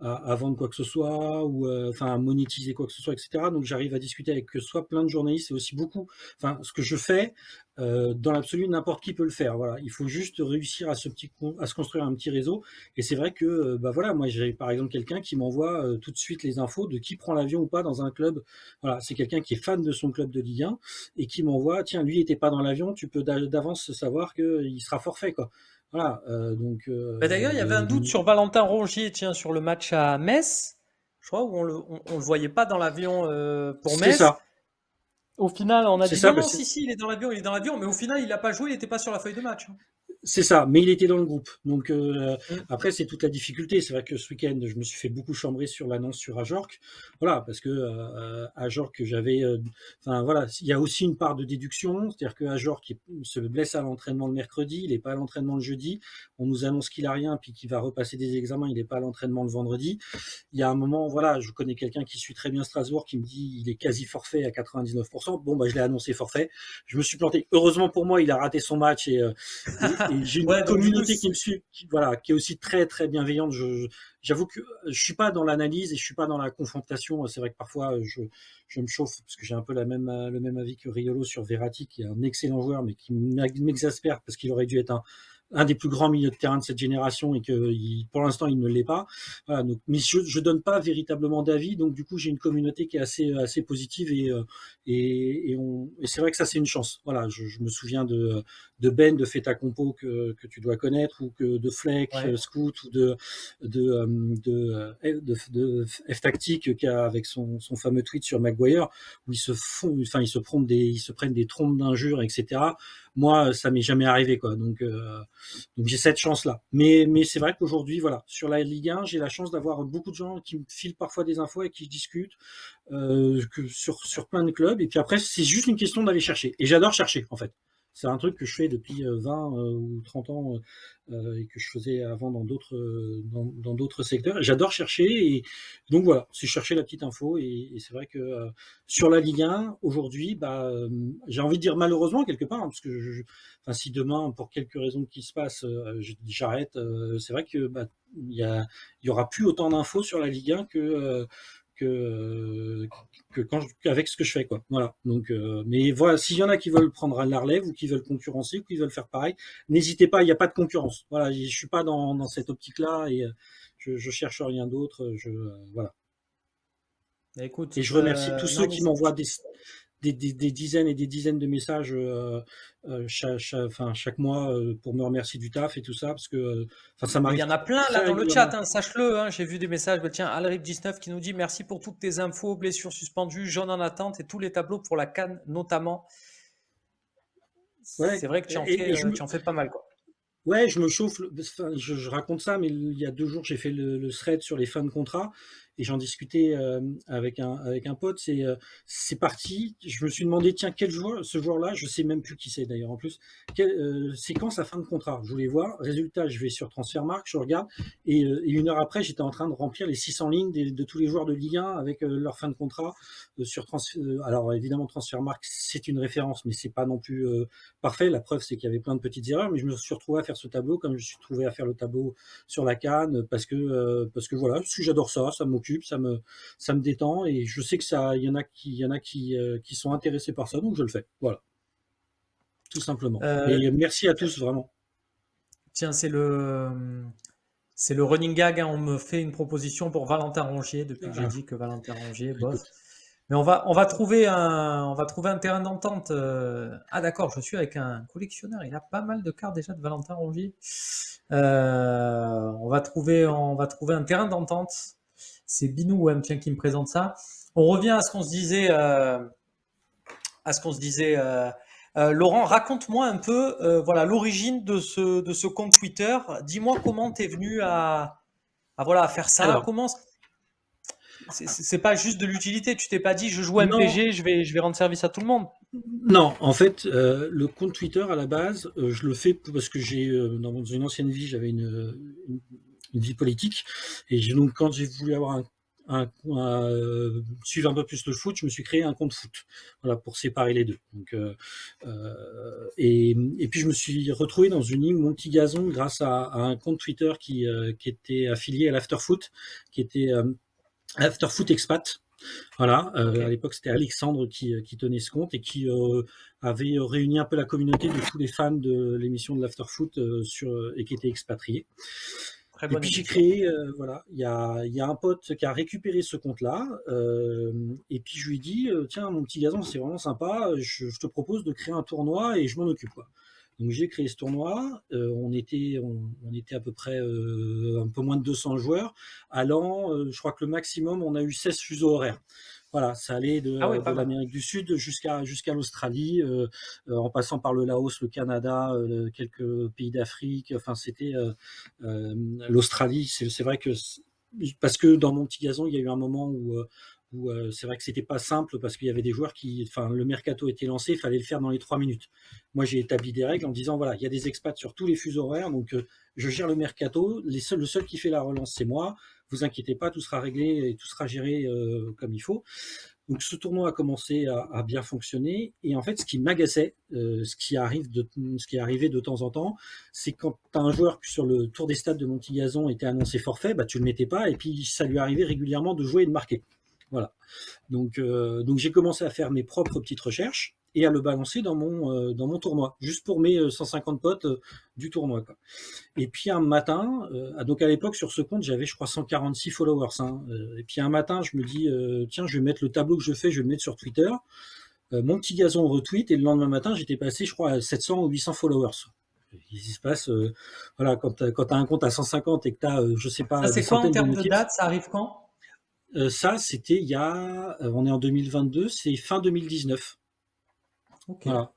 Speaker 4: à vendre quoi que ce soit ou enfin à monétiser quoi que ce soit, etc. Donc j'arrive à discuter avec soit plein de journalistes et aussi beaucoup. Enfin, ce que je fais, dans l'absolu, n'importe qui peut le faire. Voilà, il faut juste réussir à se construire un petit réseau. Et c'est vrai que, bah voilà, moi j'ai par exemple quelqu'un qui m'envoie tout de suite les infos de qui prend l'avion ou pas dans un club. Voilà, c'est quelqu'un qui est fan de son club de Ligue 1 et qui m'envoie, tiens, lui était pas dans l'avion, tu peux d'avance savoir qu'il sera forfait, quoi. Voilà, donc
Speaker 1: Bah, d'ailleurs, il y avait un doute sur Valentin Rongier, tiens, sur le match à Metz. Je crois où on le voyait pas dans l'avion pour
Speaker 4: c'est
Speaker 1: Metz.
Speaker 4: ça,
Speaker 1: Au final, on a
Speaker 4: c'est
Speaker 1: dit
Speaker 4: ça,
Speaker 1: non,
Speaker 4: bah,
Speaker 1: non, si, il est dans l'avion, mais au final, il n'a pas joué, il n'était pas sur la feuille de match, hein.
Speaker 4: c'est ça, mais il était dans le groupe. Donc
Speaker 1: Mm.
Speaker 4: après, c'est toute la difficulté. C'est vrai que ce week-end, je me suis fait beaucoup chambrer sur l'annonce sur Ajorc. Voilà, parce que Ajorc, j'avais. Enfin voilà, il y a aussi une part de déduction. C'est-à-dire que Ajorc se blesse à l'entraînement le mercredi, il n'est pas à l'entraînement le jeudi. On nous annonce qu'il a rien, puis qu'il va repasser des examens, il n'est pas à l'entraînement le vendredi. Il y a un moment, voilà, je connais quelqu'un qui suit très bien Strasbourg qui me dit il est quasi forfait à 99%. Bon, bah, je l'ai annoncé forfait. Je me suis planté. Heureusement pour moi, il a raté son match et j'ai une
Speaker 1: Ouais, donc du coup,
Speaker 4: communauté qui me suit, voilà, qui est aussi très très bienveillante. J'avoue que je suis pas dans l'analyse et je suis pas dans la confrontation. C'est vrai que parfois je me chauffe parce que j'ai un peu le même avis que Riolo sur Verratti, qui est un excellent joueur, mais qui m'exaspère parce qu'il aurait dû être un des plus grands milieux de terrain de cette génération et que pour l'instant il ne l'est pas. Voilà, donc, mais je donne pas véritablement d'avis, donc du coup j'ai une communauté qui est assez positive et c'est vrai que ça c'est une chance. Voilà, je me souviens de Ben de Feta Compo que tu dois connaître ou que de Fleck,
Speaker 1: ouais.
Speaker 4: Scout ou de F-Tactique qui a avec son fameux tweet sur Maguire où ils se prennent des trompes d'injures, etc. Moi, ça m'est jamais arrivé, quoi. Donc j'ai cette chance-là. Mais c'est vrai qu'aujourd'hui, voilà, sur la Ligue 1, j'ai la chance d'avoir beaucoup de gens qui me filent parfois des infos et qui discutent sur plein de clubs. Et puis après, c'est juste une question d'aller chercher. Et j'adore chercher, en fait. C'est un truc que je fais depuis 20 ou 30 ans et que je faisais avant dans d'autres secteurs. J'adore chercher et donc voilà, c'est chercher la petite info et c'est vrai que sur la Ligue 1 aujourd'hui, bah, j'ai envie de dire malheureusement quelque part, hein, parce que enfin, si demain pour quelques raisons qui se passent, j'arrête, c'est vrai que bah, il y aura plus autant d'infos sur la Ligue 1 que, qu'avec ce que je fais, quoi. Voilà. Donc, mais voilà, s'il y en a qui veulent prendre la relève ou qui veulent concurrencer ou qui veulent faire pareil, n'hésitez pas, il n'y a pas de concurrence. Voilà, je suis pas dans cette optique-là et je cherche rien d'autre. Voilà. Et
Speaker 1: Écoute,
Speaker 4: je remercie tous ceux
Speaker 1: non, mais
Speaker 4: qui m'envoient des dizaines et des dizaines de messages chaque mois pour me remercier du taf et tout ça, parce que enfin, ça
Speaker 1: mais il y
Speaker 4: m'arrive
Speaker 1: en a plein
Speaker 4: très
Speaker 1: là dans le chat,
Speaker 4: régulièrement.
Speaker 1: hein, sache-le, hein, j'ai vu des messages. Bah, tiens, Alric19 qui nous dit merci pour toutes tes infos, blessures suspendues, jaunes en attente et tous les tableaux pour la CAN notamment.
Speaker 4: Ouais.
Speaker 1: C'est vrai que tu en fais pas mal, quoi.
Speaker 4: Ouais, je me chauffe. Enfin, je raconte ça, mais il y a 2 jours, j'ai fait le thread sur les fins de contrat et j'en discutais avec un pote. C'est parti. Je me suis demandé, tiens, quel joueur, ce joueur-là, je sais même plus qui c'est d'ailleurs en plus. C'est quand sa fin de contrat? Je voulais voir. Résultat, je vais sur Transfermarkt, je regarde et 1 heure après, j'étais en train de remplir les 600 lignes de tous les joueurs de Ligue 1 avec leur fin de contrat alors évidemment, Transfermarkt, c'est une référence, mais c'est pas non plus parfait. La preuve, c'est qu'il y avait plein de petites erreurs, mais je me suis retrouvé à faire ce tableau comme je me suis trouvé à faire le tableau sur la CAN parce que voilà, parce que j'adore ça, ça m'occupe, ça me détend et je sais que ça, il y en a qui sont intéressés par ça, donc je le fais. Voilà, tout simplement.
Speaker 1: Euh,
Speaker 4: Mais merci à tous vraiment.
Speaker 1: tiens, c'est le running gag, hein, on me fait une proposition pour Valentin Rongier depuis que j'ai
Speaker 4: Ah,
Speaker 1: dit que Valentin Rongier bosse.
Speaker 4: écoute,
Speaker 1: Mais on va trouver un terrain d'entente. Ah d'accord, je suis avec un collectionneur. Il a pas mal de cartes déjà de Valentin Rongier. On va trouver un terrain d'entente. C'est Binou, ouais, tiens, qui me présente ça. On revient à ce qu'on se disait. Laurent, raconte-moi un peu, voilà, l'origine de ce compte Twitter. Dis-moi comment tu es venu voilà, à faire ça.
Speaker 4: Alors,
Speaker 1: Comment c'est pas juste de l'utilité. Tu t'es pas dit, je joue à
Speaker 4: non,
Speaker 1: MPG, je vais rendre service à tout le monde.
Speaker 4: non, en fait, le compte Twitter à la base, je le fais parce que dans une ancienne vie, j'avais une vie politique, et donc quand j'ai voulu avoir suivre un peu plus le foot, je me suis créé un compte foot, voilà, pour séparer les deux. Donc, et puis je me suis retrouvé dans une ligne Mon Petit Gazon grâce à un compte Twitter qui était affilié à l'Afterfoot, qui était Afterfoot Expat. Voilà,
Speaker 1: Ok,
Speaker 4: à l'époque c'était Alexandre qui tenait ce compte et qui avait réuni un peu la communauté de tous les fans de l'émission de l'Afterfoot et qui étaient expatriés.
Speaker 1: très
Speaker 4: Et
Speaker 1: bonne
Speaker 4: puis j'ai
Speaker 1: émission.
Speaker 4: créé, voilà, il y a un pote qui a récupéré ce compte-là, et puis je lui ai dit, tiens, mon petit gazon, c'est vraiment sympa, je te propose de créer un tournoi et je m'en occupe, quoi. Donc j'ai créé ce tournoi, on était à peu près un peu moins de 200 joueurs, allant, je crois que le maximum, on a eu 16 fuseaux horaires. Voilà, ça allait
Speaker 1: Ah oui,
Speaker 4: de
Speaker 1: pas mal.
Speaker 4: l'Amérique du Sud jusqu'à l'Australie, en passant par le Laos, le Canada, quelques pays d'Afrique. Enfin, c'était l'Australie. C'est vrai que parce que dans Mon Petit Gazon, il y a eu un moment où c'est vrai que c'était pas simple parce qu'il y avait des joueurs enfin, le mercato était lancé, il fallait le faire dans les 3 minutes. Moi, j'ai établi des règles en disant voilà, il y a des expats sur tous les fuseaux horaires, donc je gère le mercato. Le seul qui fait la relance, c'est moi. Vous inquiétez pas, tout sera réglé et tout sera géré comme il faut. Donc ce tournoi a commencé à bien fonctionner, et en fait ce qui m'agaçait, ce qui est arrivé de temps en temps, c'est quand tu as un joueur qui sur le tour des stades de Montigazon était annoncé forfait, bah tu le mettais pas, et puis ça lui arrivait régulièrement de jouer et de marquer. Voilà. Donc j'ai commencé à faire mes propres petites recherches et à le balancer dans mon tournoi, juste pour mes 150 potes du tournoi, quoi. Et puis un matin, donc à l'époque sur ce compte, j'avais je crois 146 followers, hein. Et puis un matin, je me dis, tiens, je vais mettre le tableau que je fais, je vais le mettre sur Twitter. Mon petit gazon retweet, et le lendemain matin, j'étais passé, je crois, à 700 ou 800 followers. Il se passe, voilà, quand tu as un compte à 150 et que tu as, je sais
Speaker 1: Ça,
Speaker 4: pas, des
Speaker 1: c'est quoi en
Speaker 4: centaines de
Speaker 1: termes de
Speaker 4: notifs,
Speaker 1: date? Ça arrive quand?
Speaker 4: ça, c'était on est en 2022, c'est fin 2019.
Speaker 1: Ok.
Speaker 4: Voilà.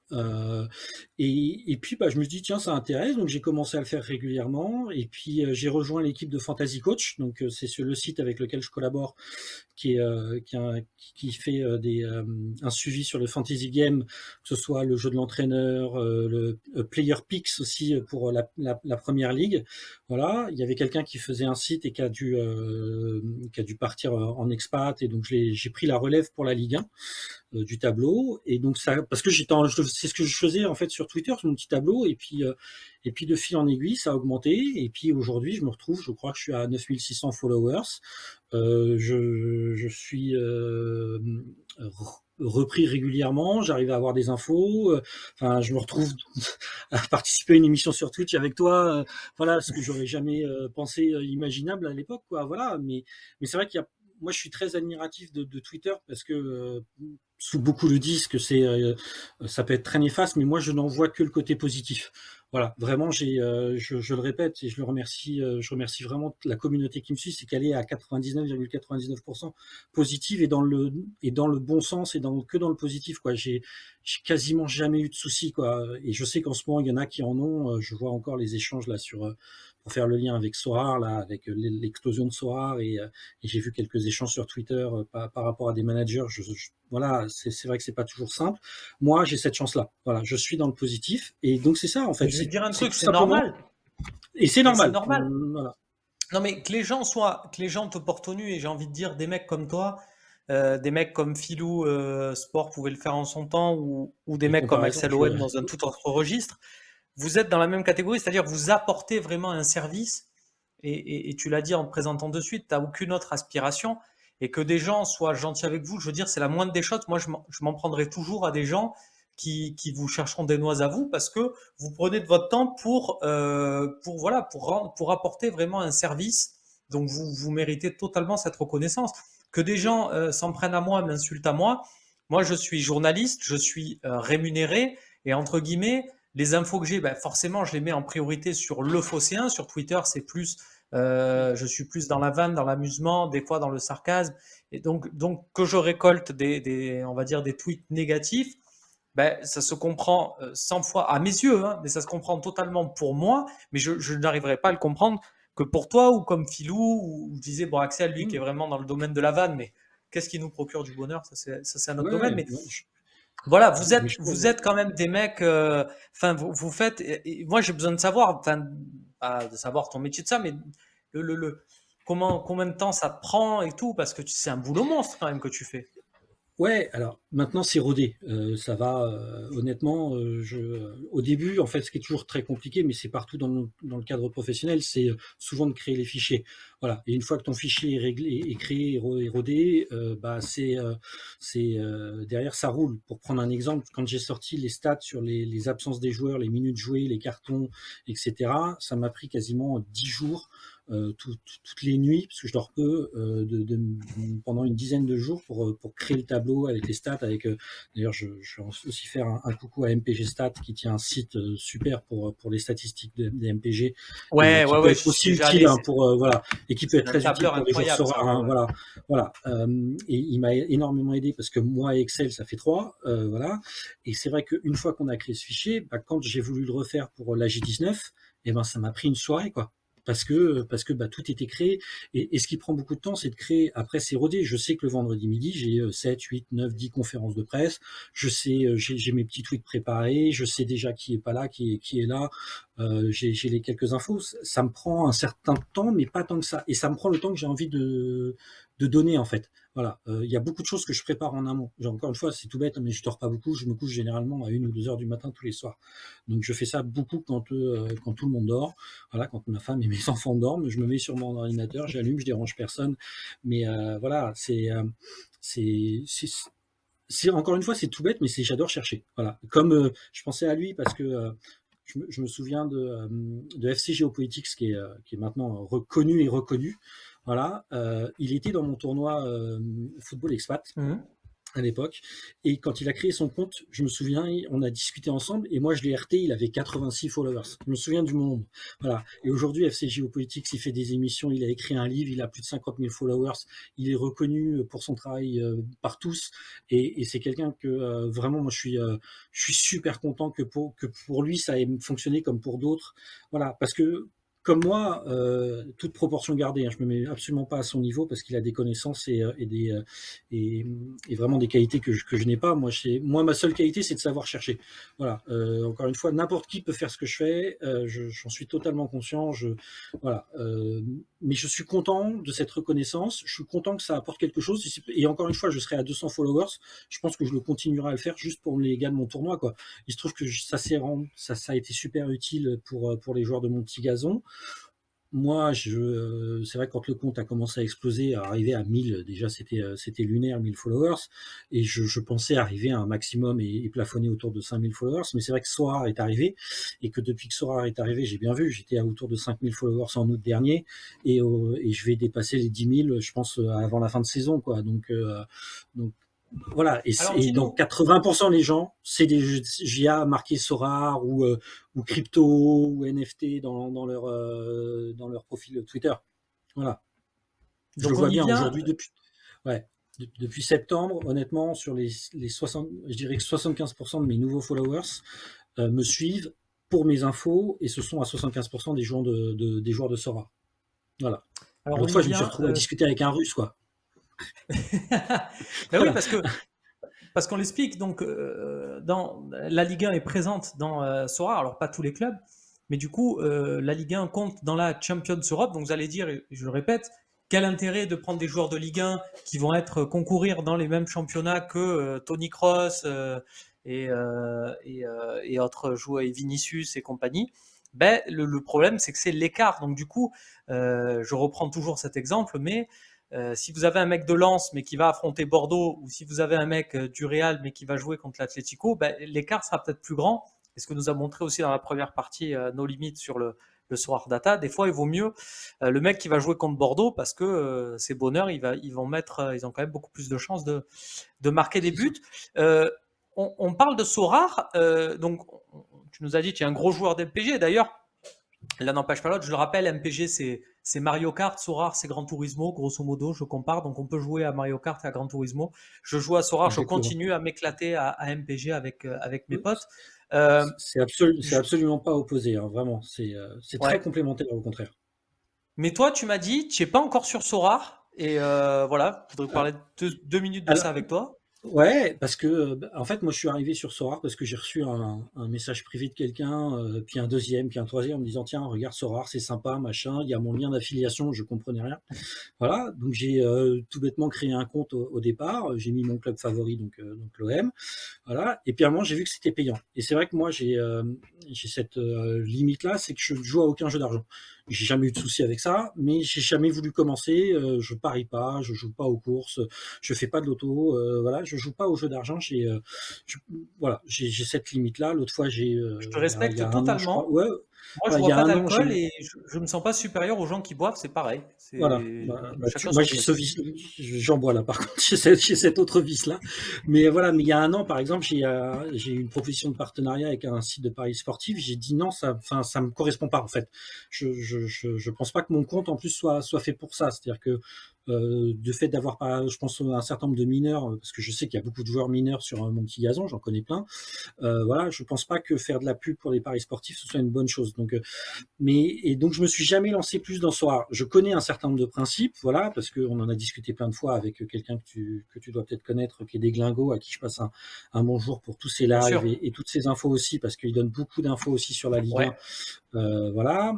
Speaker 4: Et puis bah, je me suis dit tiens ça intéresse, donc j'ai commencé à le faire régulièrement, et puis j'ai rejoint l'équipe de Fantasy Coach, donc c'est sur le site avec lequel je collabore, qui fait un suivi sur le fantasy game, que ce soit le jeu de l'entraîneur, le Player Picks aussi pour la première ligue. Voilà, il y avait quelqu'un qui faisait un site et qui a dû partir en expat, et donc j'ai pris la relève pour la Ligue 1 du tableau. Et donc ça, parce que c'est ce que je faisais en fait sur Twitter, sur mon petit tableau, et puis de fil en aiguille ça a augmenté, et puis aujourd'hui je me retrouve, je crois que je suis à 9600 followers. Je suis repris régulièrement, j'arrive à avoir des infos, enfin je me retrouve à participer à une émission sur Twitch avec toi, voilà, ce que j'aurais jamais pensé imaginable à l'époque, quoi. Voilà, mais c'est vrai moi je suis très admiratif de Twitter, parce que beaucoup le disent que ça peut être très néfaste, mais moi je n'en vois que le côté positif. Voilà, vraiment, je le répète et je remercie vraiment la communauté qui me suit, c'est qu'elle est à 99,99% positive, et dans le bon sens, et que dans le positif, quoi. J'ai quasiment jamais eu de soucis, quoi. Et je sais qu'en ce moment il y en a qui en ont. Je vois encore les échanges là pour faire le lien avec Sorar, là, avec l'explosion de Sorar, et j'ai vu quelques échanges sur Twitter par rapport à des managers. Voilà, c'est vrai que c'est pas toujours simple. Moi, j'ai cette chance-là. Voilà, je suis dans le positif, et donc c'est ça en
Speaker 1: Mais
Speaker 4: fait.
Speaker 1: je vais te dire un
Speaker 4: C'est
Speaker 1: truc,
Speaker 4: tout
Speaker 1: c'est
Speaker 4: simplement,
Speaker 1: normal.
Speaker 4: et c'est
Speaker 1: Mais c'est
Speaker 4: normal.
Speaker 1: normal.
Speaker 4: Voilà.
Speaker 1: Non, mais que les gens te portent au nu, et j'ai envie de dire des mecs comme toi, des mecs comme Philou Sport pouvait le faire en son temps, ou des
Speaker 4: Les
Speaker 1: mecs comme
Speaker 4: comparaisons,
Speaker 1: Axel Owen dans un tout autre registre, vous êtes dans la même catégorie, c'est-à-dire vous apportez vraiment un service, et tu l'as dit en te présentant de suite, tu n'as aucune autre aspiration, et que des gens soient gentils avec vous, je veux dire, c'est la moindre des choses. Moi, je m'en prendrai toujours à des gens qui vous chercheront des noises à vous, parce que vous prenez de votre temps voilà, pour apporter vraiment un service. Donc, vous méritez totalement cette reconnaissance. Que des gens s'en prennent à moi, m'insultent à moi. Moi, je suis journaliste, je suis rémunéré, et entre guillemets, les infos que j'ai, ben, forcément, je les mets en priorité sur le Phocéen. Sur Twitter, c'est plus Je suis plus dans la vanne, dans l'amusement, des fois dans le sarcasme. Et donc que je récolte on va dire des tweets négatifs, ben, ça se comprend 100 fois à mes yeux, hein, mais ça se comprend totalement pour moi, mais je n'arriverai pas à le comprendre que pour toi ou comme Philou ou je disais bon Axel lui qui est
Speaker 4: Mmh.
Speaker 1: vraiment dans le domaine de la vanne, mais qu'est-ce qui nous procure du bonheur, ça c'est un autre domaine.
Speaker 4: Ouais,
Speaker 1: Mais
Speaker 4: ouais,
Speaker 1: voilà,
Speaker 4: mais je
Speaker 1: vous
Speaker 4: trouve
Speaker 1: êtes quand même des mecs, enfin vous faites. Et moi j'ai besoin de savoir, enfin pas de savoir ton métier de ça, mais le combien de temps ça te prend et tout, parce que c'est un boulot monstre quand même que tu fais.
Speaker 4: ouais, alors maintenant c'est rodé, ça va, honnêtement, au début, en fait, ce qui est toujours très compliqué, mais c'est partout dans le cadre professionnel, c'est, souvent de créer les fichiers. Voilà, et une fois que ton fichier est réglé est créé et rodé, bah, derrière ça roule. Pour prendre un exemple, quand j'ai sorti les stats sur les absences des joueurs, les minutes jouées, les cartons et cetera, ça m'a pris quasiment 10 jours, toutes les nuits, parce que je dors peu, pendant une dizaine de jours pour créer le tableau avec les stats. D'ailleurs, je vais aussi faire un coucou à MPG Stats qui tient un site super pour les statistiques des MPG et
Speaker 1: Ouais,
Speaker 4: qui
Speaker 1: ouais,
Speaker 4: peut
Speaker 1: ouais,
Speaker 4: être
Speaker 1: j'y
Speaker 4: aussi
Speaker 1: suis déjà
Speaker 4: utile
Speaker 1: allé.
Speaker 4: hein, voilà, et qui peut être
Speaker 1: C'est un
Speaker 4: très utile
Speaker 1: tableur
Speaker 4: pour les joueurs
Speaker 1: incroyable, ça.
Speaker 4: Sora.
Speaker 1: Ouais,
Speaker 4: Hein,
Speaker 1: ouais.
Speaker 4: voilà, voilà. Et il m'a énormément aidé parce que moi et Excel, ça fait trois. Voilà. Et c'est vrai qu'une fois qu'on a créé ce fichier, bah, quand j'ai voulu le refaire pour la J19, eh ben, ça m'a pris une soirée, quoi. Parce que bah, tout était créé. Et ce qui prend beaucoup de temps, c'est de créer. Après, c'est rodé. Je sais que le vendredi midi, j'ai 7, 8, 9, 10 conférences de presse. Je sais, j'ai mes petits tweets préparés. Je sais déjà qui est pas là, qui est là. J'ai les quelques infos. Ça me prend un certain temps, mais pas tant que ça. Et ça me prend le temps que j'ai envie de donner, en fait. Voilà, il y a beaucoup de choses que je prépare en amont. Encore une fois, c'est tout bête, mais je dors pas beaucoup. Je me couche généralement à 1 ou 2 heures du matin tous les soirs. Donc je fais ça beaucoup quand tout le monde dort. Voilà, quand ma femme et mes enfants dorment, je me mets sur mon ordinateur, j'allume, je dérange personne. Mais voilà, c'est encore une fois, c'est tout bête, mais j'adore chercher. Voilà, comme je pensais à lui parce que je me souviens de FC Geopolitics qui est maintenant reconnu et reconnu. Voilà, il était dans mon tournoi Football Expat
Speaker 1: Mhm.
Speaker 4: à l'époque. Et quand il a créé son compte, je me souviens, on a discuté ensemble et moi je l'ai RT, il avait 86 followers. Je me souviens du monde. Voilà. Et aujourd'hui, FC Geopolitics, il fait des émissions, il a écrit un livre, il a plus de 50 000 followers. Il est reconnu pour son travail par tous. Et c'est quelqu'un que vraiment, moi je suis super content que pour lui ça ait fonctionné comme pour d'autres. Voilà. Parce que comme moi, toute proportion gardée, hein, je me mets absolument pas à son niveau parce qu'il a des connaissances et, et vraiment des qualités que je n'ai pas. Moi, ma seule qualité, c'est de savoir chercher. Voilà. Encore une fois, n'importe qui peut faire ce que je fais. J'en suis totalement conscient. Voilà. Mais je suis content de cette reconnaissance. Je suis content que ça apporte quelque chose. Et encore une fois, je serai à 200 followers. Je pense que je le continuerai à le faire juste pour les gars de mon tournoi, quoi. Il se trouve que ça a été super utile pour les joueurs de mon petit gazon. Moi, c'est vrai que quand le compte a commencé à exploser, à arriver à 1000, déjà c'était lunaire, 1000 followers, et je pensais arriver à un maximum et plafonner autour de 5000 followers, mais c'est vrai que Sora est arrivé, et que depuis que Sora est arrivé, j'ai bien vu, j'étais à autour de 5000 followers en août dernier, et je vais dépasser les 10 000, je pense, avant la fin de saison, quoi. Donc voilà,
Speaker 1: Alors
Speaker 4: et donc
Speaker 1: dis-nous,
Speaker 4: 80% des gens, c'est des GIA marqués Sora ou crypto ou NFT dans leur profil Twitter. Voilà. Je le
Speaker 1: donc on
Speaker 4: vois
Speaker 1: y
Speaker 4: bien
Speaker 1: vient.
Speaker 4: aujourd'hui ouais, depuis septembre, honnêtement, sur les 60, je dirais que 75% de mes nouveaux followers me suivent pour mes infos et ce sont à 75% des joueurs de Sora. Voilà.
Speaker 1: Alors on
Speaker 4: L'autre
Speaker 1: y
Speaker 4: fois, je me suis
Speaker 1: vient.
Speaker 4: retrouvé à discuter avec un Russe, quoi.
Speaker 1: Ben oui,
Speaker 4: Voilà.
Speaker 1: parce qu'on l'explique. Donc dans la Ligue 1 est présente dans Sora, alors pas tous les clubs, mais du coup la Ligue 1 compte dans la Champions Europe. Donc vous allez dire, et je le répète, quel intérêt de prendre des joueurs de Ligue 1 qui vont être concourir dans les mêmes championnats que Tony Kroos et autres joueurs, et Vinicius et compagnie. Ben, le problème, c'est que c'est l'écart. Donc, du coup, je reprends toujours cet exemple, mais si vous avez un mec de Lens, mais qui va affronter Bordeaux, ou si vous avez un mec du Real, mais qui va jouer contre l'Atlético, ben, l'écart sera peut-être plus grand. Et ce que nous a montré aussi dans la première partie nos limites sur le Soir Data, des fois, il vaut mieux le mec qui va jouer contre Bordeaux parce que c'est bonheur, ils vont mettre, ils ont quand même beaucoup plus de chances de marquer des buts. On parle de Sorare, donc tu nous as dit qu'il y a un gros joueur d'MPG. D'ailleurs, L'un n'empêche pas l'autre. Je le rappelle, MPG, c'est Mario Kart, Sorare, c'est Gran Turismo, grosso modo, je compare. Donc, on peut jouer à Mario Kart et à Gran Turismo. Je joue à Sorare, je
Speaker 4: Exactement.
Speaker 1: continue à m'éclater à MPG avec mes potes. Euh,
Speaker 4: C'est
Speaker 1: je-
Speaker 4: absolument pas opposé, hein, vraiment. C'est très
Speaker 1: ouais.
Speaker 4: complémentaire au contraire.
Speaker 1: Mais toi, tu m'as dit, tu n'es pas encore sur Sorare. Et voilà, je voudrais
Speaker 4: Euh,
Speaker 1: parler 2 minutes de ça
Speaker 4: Alors,
Speaker 1: avec toi.
Speaker 4: ouais, parce que, en fait, moi, je suis arrivé sur Sorare parce que j'ai reçu un message privé de quelqu'un, puis un deuxième, puis un troisième, en me disant: «Tiens, regarde Sorare, c'est sympa, machin». Il y a mon lien d'affiliation, je comprenais rien. Voilà, donc j'ai, tout bêtement créé un compte au départ. J'ai mis mon club favori, donc l'OM. Voilà, et puis à un moment, j'ai vu que c'était payant. Et c'est vrai que moi, j'ai cette limite-là, c'est que je ne joue à aucun jeu d'argent. J'ai jamais eu de souci avec ça, mais j'ai jamais voulu commencer. Je parie pas, je joue pas aux courses, je fais pas de loto. Voilà, je joue pas aux jeux d'argent. Je- voilà, j'ai cette limite-là. L'autre fois,
Speaker 1: Je te
Speaker 4: il y a
Speaker 1: respecte
Speaker 4: un an, je crois.
Speaker 1: totalement.
Speaker 4: Ouais,
Speaker 1: Moi, je
Speaker 4: voilà, il y
Speaker 1: bois
Speaker 4: a
Speaker 1: pas
Speaker 4: un an,
Speaker 1: d'alcool et je me sens pas supérieur aux gens qui boivent, c'est pareil.
Speaker 4: voilà,
Speaker 1: C'est
Speaker 4: tu
Speaker 1: chacun
Speaker 4: moi
Speaker 1: son
Speaker 4: j'ai
Speaker 1: truc.
Speaker 4: ce vice, j'en bois là par contre, j'ai cet autre vice-là. Mais voilà, mais il y a un an par exemple, j'ai eu une proposition de partenariat avec un site de paris sportifs. J'ai dit non, enfin, ça me correspond pas en fait. Je pense pas que mon compte en plus soit fait pour ça. C'est-à-dire que de fait d'avoir pas, je pense un certain nombre de mineurs, parce que je sais qu'il y a beaucoup de joueurs mineurs sur mon petit gazon, j'en connais plein. Voilà, je pense pas que faire de la pub pour les paris sportifs ce soit une bonne chose. Et donc je me suis jamais lancé plus dans ce art. Je connais un certain nombre de principes, voilà, parce qu'on en a discuté plein de fois avec quelqu'un que tu dois peut-être connaître, qui est Desglingo, à qui je passe un bonjour pour tous ses
Speaker 1: Bien
Speaker 4: lives
Speaker 1: sûr.
Speaker 4: et toutes ses infos aussi, parce qu'il donne beaucoup d'infos aussi sur la Ligue
Speaker 1: Ouais.
Speaker 4: 1. Voilà.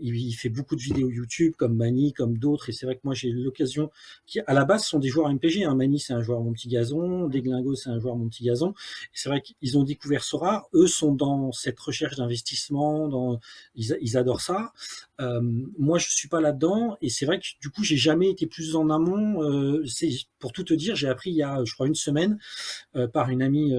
Speaker 4: Il fait beaucoup de vidéos YouTube comme Mani, comme d'autres, et c'est vrai que moi j'ai eu l'occasion, qui à la base sont des joueurs MPG, hein. Mani c'est un joueur mon petit gazon,
Speaker 1: Mmh.
Speaker 4: Desglingo c'est un joueur mon petit gazon, et c'est vrai qu'ils ont découvert Sora, eux sont dans cette recherche d'investissement, ils adorent ça. Moi je suis pas là-dedans, et c'est vrai que du coup j'ai jamais été plus en amont. C'est pour tout te dire, j'ai appris il y a je crois une semaine par une amie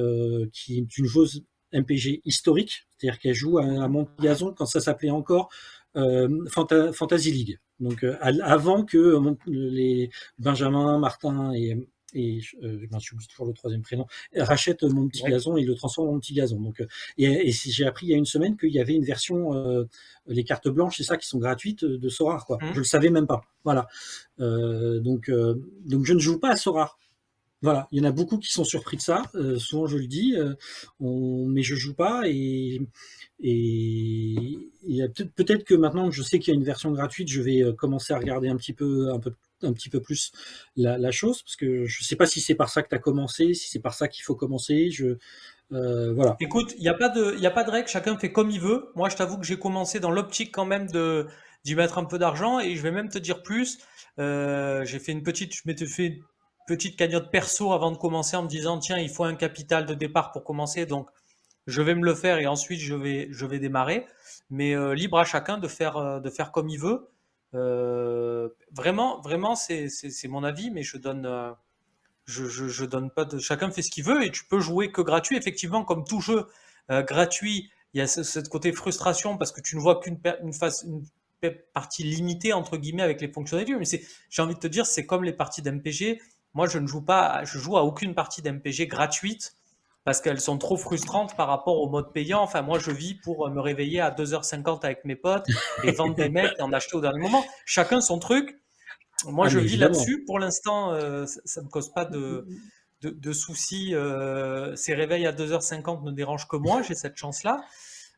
Speaker 4: qui est une joueuse MPG historique, c'est-à-dire qu'elle joue à Montgazon quand ça s'appelait encore Fantasy League. Donc avant que les Benjamin, Martin j'oublie toujours le troisième prénom, rachètent mon petit
Speaker 1: Ouais.
Speaker 4: gazon et le transforment en petit gazon. Donc, et j'ai appris il y a une semaine qu'il y avait une version, les cartes blanches, c'est ça, qui sont gratuites de Sorare, quoi.
Speaker 1: Mmh.
Speaker 4: Je le savais même pas. Voilà. Donc je ne joue pas à Sorare. Voilà, il y en a beaucoup qui sont surpris de ça. Souvent, je le dis, mais je joue pas. Et peut-être que maintenant que je sais qu'il y a une version gratuite, je vais commencer à regarder un petit peu plus la chose, parce que je sais pas si c'est par ça que tu as commencé, si c'est par ça qu'il faut commencer. Voilà.
Speaker 1: Écoute, il y a pas de règle, chacun fait comme il veut. Moi, je t'avoue que j'ai commencé dans l'optique quand même d'y mettre un peu d'argent et je vais même te dire plus. Je m'étais fait une petite cagnotte perso avant de commencer en me disant, tiens, il faut un capital de départ pour commencer, donc je vais me le faire et ensuite je vais démarrer. Mais libre à chacun de faire comme il veut. Vraiment, vraiment, c'est mon avis, mais je donne pas de. Chacun fait ce qu'il veut et tu peux jouer que gratuit. Effectivement, comme tout jeu gratuit, il y a ce côté frustration parce que tu ne vois une partie limitée entre guillemets avec les fonctionnalités. Mais j'ai envie de te dire, c'est comme les parties d'MPG. Moi, je ne joue pas, je joue à aucune partie d'MPG gratuite parce qu'elles sont trop frustrantes par rapport au mode payant. Enfin, moi, je vis pour me réveiller à 2h50 avec mes potes et vendre des mecs et en acheter au dernier moment. Chacun son truc. Moi,
Speaker 4: Ah,
Speaker 1: je
Speaker 4: mais
Speaker 1: vis
Speaker 4: évidemment.
Speaker 1: là-dessus. Pour l'instant, ça ne me cause pas de soucis. Ces réveils à 2h50 ne dérangent que moi. J'ai cette chance-là.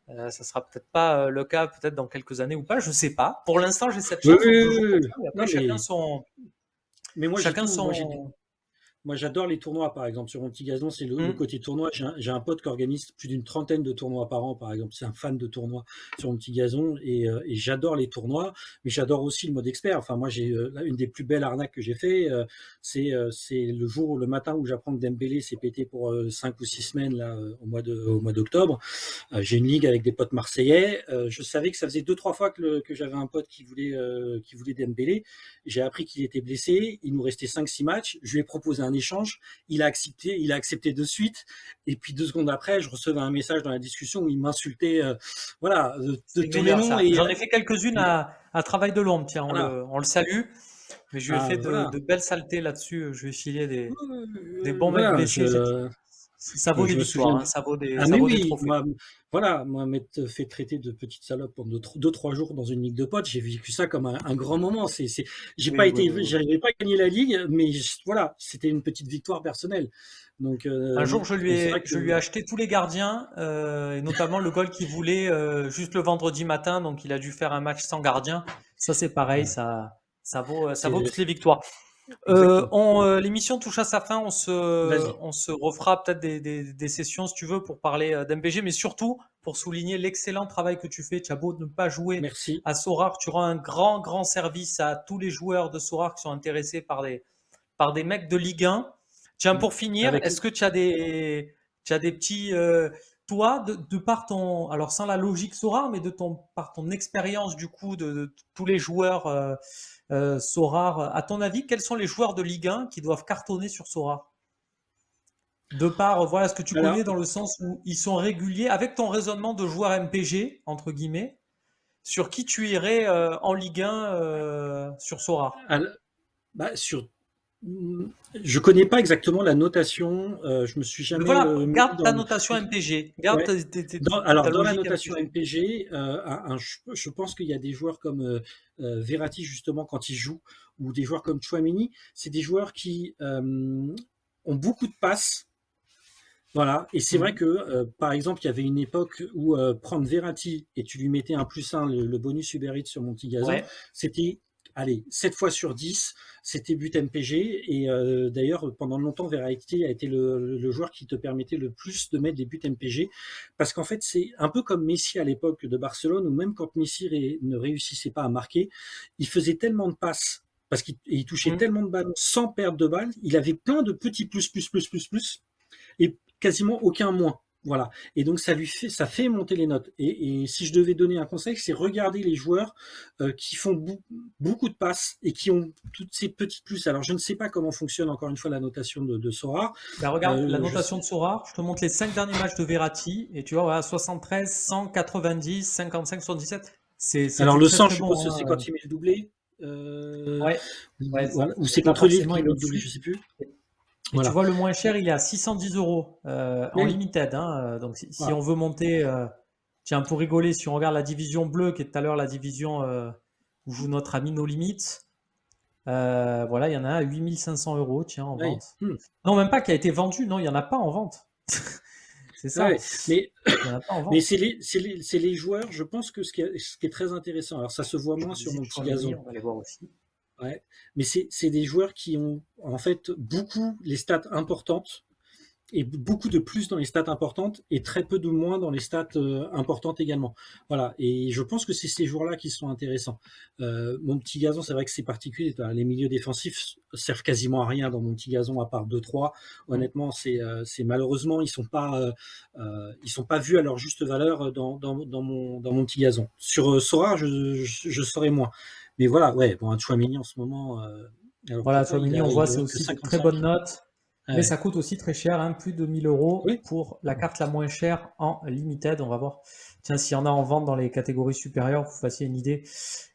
Speaker 1: Ça sera peut-être pas le cas, peut-être dans quelques années ou pas. Je sais pas. Pour l'instant, j'ai cette
Speaker 4: Oui,
Speaker 1: chance,
Speaker 4: oui,
Speaker 1: donc je
Speaker 4: oui,
Speaker 1: joue
Speaker 4: oui,
Speaker 1: comme
Speaker 4: oui.
Speaker 1: ça. Mais après,
Speaker 4: Non, mais moi j'ai
Speaker 1: chacun
Speaker 4: tout.
Speaker 1: son.
Speaker 4: Moi, j'adore les tournois, par exemple. Sur mon petit gazon, c'est le
Speaker 1: Hmm.
Speaker 4: côté tournoi. J'ai un pote qui organise plus d'une trentaine de tournois par an, par exemple. C'est un fan de tournois sur mon petit gazon. Et j'adore les tournois, mais j'adore aussi le mode expert. Enfin, moi, là, une des plus belles arnaques que j'ai fait, c'est le matin où j'apprends que Dembélé s'est pété pour 5 ou 6 semaines, là, au mois d'octobre. J'ai une ligue avec des potes marseillais. Je savais que ça faisait 2, 3 fois que j'avais un pote qui voulait Dembélé. J'ai appris qu'il était blessé. Il nous restait 5, 6 matchs. Je lui ai proposé un échange. Il a accepté de suite. Et puis 2 secondes après, je recevais un message dans la discussion où il m'insultait, voilà, de
Speaker 1: C'est
Speaker 4: tous les
Speaker 1: meilleur
Speaker 4: noms.
Speaker 1: ça. J'en ai fait quelques-unes
Speaker 4: Et
Speaker 1: à Travail de l'ombre. Tiens, on
Speaker 4: voilà.
Speaker 1: le salue. Mais je lui ai fait de
Speaker 4: Voilà.
Speaker 1: belles saletés là-dessus. Je lui ai filé des bons mecs
Speaker 4: Voilà.
Speaker 1: blessés. Ça vaut
Speaker 4: Et
Speaker 1: des
Speaker 4: je me
Speaker 1: victoires,
Speaker 4: souviens
Speaker 1: hein, ça vaut des,
Speaker 4: ah
Speaker 1: ça
Speaker 4: mais
Speaker 1: vaut des
Speaker 4: oui,
Speaker 1: trophées.
Speaker 4: moi, voilà, moi m'être fait traiter de petite salope pendant 2-3 jours dans une ligue de potes, j'ai vécu ça comme un grand moment. J'ai pas
Speaker 1: Oui, oui,
Speaker 4: été,
Speaker 1: oui, oui.
Speaker 4: j'arrivais pas à gagner la ligue, mais voilà, c'était une petite victoire personnelle. Donc,
Speaker 1: Un jour, je lui
Speaker 4: et c'est vrai
Speaker 1: ai,
Speaker 4: que
Speaker 1: je lui ai acheté tous les gardiens, et notamment le goal qu'il voulait juste le vendredi matin, donc il a dû faire un match sans gardien. Ça, c'est pareil,
Speaker 4: ouais,
Speaker 1: ça vaut toutes les
Speaker 4: c'est
Speaker 1: victoires.
Speaker 4: exactement.
Speaker 1: L'émission touche à sa fin.
Speaker 4: Vas-y,
Speaker 1: On se refera peut-être des sessions si tu veux pour parler d'MPG, mais surtout pour souligner l'excellent travail que tu fais. Tu as beau ne pas jouer
Speaker 4: merci.
Speaker 1: à Sorare, tu rends un grand, grand service à tous les joueurs de Sorare qui sont intéressés par des mecs de Ligue 1. Tiens, pour finir,
Speaker 4: Avec
Speaker 1: est-ce que tu as des petits, toi, de par ton, alors sans la logique Sorare, mais par ton expérience du coup de tous les joueurs Sorare, à ton avis, quels sont les joueurs de Ligue 1 qui doivent cartonner sur Sorare? De par, voilà, ce que tu
Speaker 4: alors
Speaker 1: connais dans le sens où ils sont réguliers, avec ton raisonnement de joueur MPG, entre guillemets, sur qui tu irais en Ligue 1 sur Sorare?
Speaker 4: al bah, je connais pas exactement la notation, je me suis
Speaker 1: Mais
Speaker 4: jamais,
Speaker 1: voilà,
Speaker 4: mis
Speaker 1: garde ta
Speaker 4: dans
Speaker 1: notation MPG, garde
Speaker 4: ouais.
Speaker 1: ta
Speaker 4: Dans la
Speaker 1: logique
Speaker 4: notation
Speaker 1: MPG.
Speaker 4: MPG, je pense qu'il y a des joueurs comme Verratti justement quand il joue, ou des joueurs comme Tchouaméni, c'est des joueurs qui ont beaucoup de passes, voilà. Et c'est vrai
Speaker 1: Mhm.
Speaker 4: que par exemple, il y avait une époque où prendre Verratti et tu lui mettais un +1, le bonus Uber Eats sur mon petit gazon,
Speaker 1: Ouais.
Speaker 4: c'était allez 7 fois sur 10, c'était but MPG. Et d'ailleurs, pendant longtemps, Verratti a été le joueur qui te permettait le plus de mettre des buts MPG, parce qu'en fait, c'est un peu comme Messi à l'époque de Barcelone, où même quand Messi ne réussissait pas à marquer, il faisait tellement de passes parce qu'il touchait
Speaker 1: Mhm.
Speaker 4: tellement de ballons sans perdre de balles, il avait plein de petits plus, et quasiment aucun moins. Voilà. Et donc ça fait monter les notes. Et si je devais donner un conseil, c'est regarder les joueurs qui font beaucoup de passes et qui ont toutes ces petites plus. Alors je ne sais pas comment fonctionne encore une fois la notation de Sora.
Speaker 1: Ben regarde la
Speaker 4: Je
Speaker 1: notation
Speaker 4: sais...
Speaker 1: de Sorare, je te montre les 5 derniers matchs de Verratti, et tu vois, voilà, 73, 190, 55, 77. C'est
Speaker 4: Alors
Speaker 1: du
Speaker 4: le
Speaker 1: très
Speaker 4: 100, je
Speaker 1: très
Speaker 4: suppose
Speaker 1: bon,
Speaker 4: que c'est
Speaker 1: hein.
Speaker 4: quand il met le doublé. Euh,
Speaker 1: Ouais, ouais,
Speaker 4: voilà. Ou c'est
Speaker 1: là
Speaker 4: contre Lille
Speaker 1: forcément
Speaker 4: qu'il
Speaker 1: il
Speaker 4: met
Speaker 1: est
Speaker 4: le doublé,
Speaker 1: au-dessus.
Speaker 4: je sais plus.
Speaker 1: Et tu
Speaker 4: Voilà.
Speaker 1: vois, le moins cher, il est à 610 euros en
Speaker 4: Mais oui,
Speaker 1: limited, hein. Donc, si
Speaker 4: voilà.
Speaker 1: on veut monter, tiens, pour rigoler, si on regarde la division bleue, qui est tout à l'heure la division où joue notre ami No Limits, voilà, il y en a à 8500 euros, tiens, en
Speaker 4: Ouais.
Speaker 1: vente. Non, même pas qui a été vendu, non, il n'y en a pas en vente. C'est ça,
Speaker 4: Ouais. Mais
Speaker 1: il n'y en a pas en
Speaker 4: Mais
Speaker 1: vente.
Speaker 4: c'est les joueurs, je pense que ce qui est très intéressant, alors ça se voit
Speaker 1: Je
Speaker 4: moins
Speaker 1: te
Speaker 4: sur
Speaker 1: disais
Speaker 4: mon petit
Speaker 1: Chouameni,
Speaker 4: gazon,
Speaker 1: on va les voir aussi.
Speaker 4: ouais, mais c'est des joueurs qui ont en fait beaucoup les stats importantes, et beaucoup de plus dans les stats importantes et très peu de moins dans les stats importantes également. Voilà, et je pense que c'est ces joueurs-là qui sont intéressants. Mon petit gazon, c'est vrai que c'est particulier. Les milieux défensifs servent quasiment à rien dans mon petit gazon à part 2-3.
Speaker 1: Mm.
Speaker 4: Honnêtement, c'est malheureusement ils sont pas vus à leur juste valeur dans mon petit gazon. Sur Sora, je saurais moins. Mais voilà, ouais, bon, un Chouameni en ce moment, alors
Speaker 1: Voilà,
Speaker 4: pourtant
Speaker 1: Chouameni, on voit,
Speaker 4: il
Speaker 1: c'est
Speaker 4: a que
Speaker 1: aussi de très
Speaker 4: 55.
Speaker 1: bonnes notes.
Speaker 4: Ah
Speaker 1: Mais
Speaker 4: ouais.
Speaker 1: ça coûte aussi très cher, hein, plus de 1000 euros
Speaker 4: Oui.
Speaker 1: pour la carte la moins chère en limited. On va voir. Tiens, s'il y en a en vente dans les catégories supérieures, vous fassiez une idée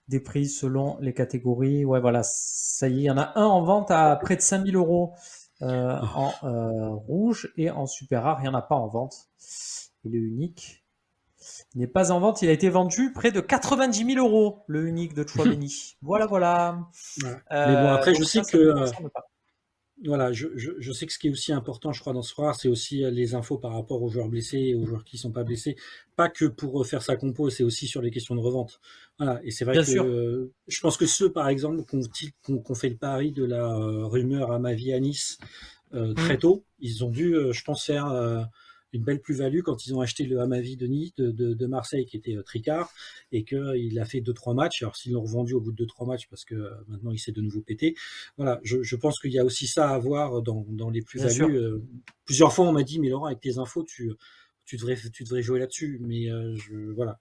Speaker 1: des prix selon les catégories. Ouais, voilà, ça y est, il y en a un en vente à près de 5000 euros en rouge, et en super rare, il n'y en a pas en vente. Il est unique. Il n'est pas en vente, il a été vendu près de 90 000 euros, le unique de Chouameni. Voilà, voilà.
Speaker 4: Voilà. Mais bon, après, je
Speaker 1: Donc
Speaker 4: sais
Speaker 1: ça ne
Speaker 4: que
Speaker 1: nous concerne pas.
Speaker 4: voilà, je sais que ce qui est aussi important, je crois, dans ce rare, c'est aussi les infos par rapport aux joueurs blessés et aux joueurs qui sont pas blessés. Pas que pour faire sa compo, c'est aussi sur les questions de revente. Voilà. Et c'est vrai
Speaker 1: Bien
Speaker 4: que
Speaker 1: sûr.
Speaker 4: je pense que ceux, par exemple, qui ont fait le pari de la rumeur Amavi à Nice très
Speaker 1: Mm.
Speaker 4: tôt, ils ont dû, je pense, faire une belle plus-value quand ils ont acheté le Amavi de Nice, de Marseille, qui était tricard, et qu'il a fait 2-3 matchs. Alors, s'ils l'ont revendu au bout de 2-3 matchs, parce que maintenant il s'est de nouveau pété. Voilà, je pense qu'il y a aussi ça à voir dans les
Speaker 1: Bien sûr.
Speaker 4: plus-values. Plusieurs fois, on m'a dit, mais Laurent, avec tes infos, tu devrais jouer là-dessus. Mais voilà,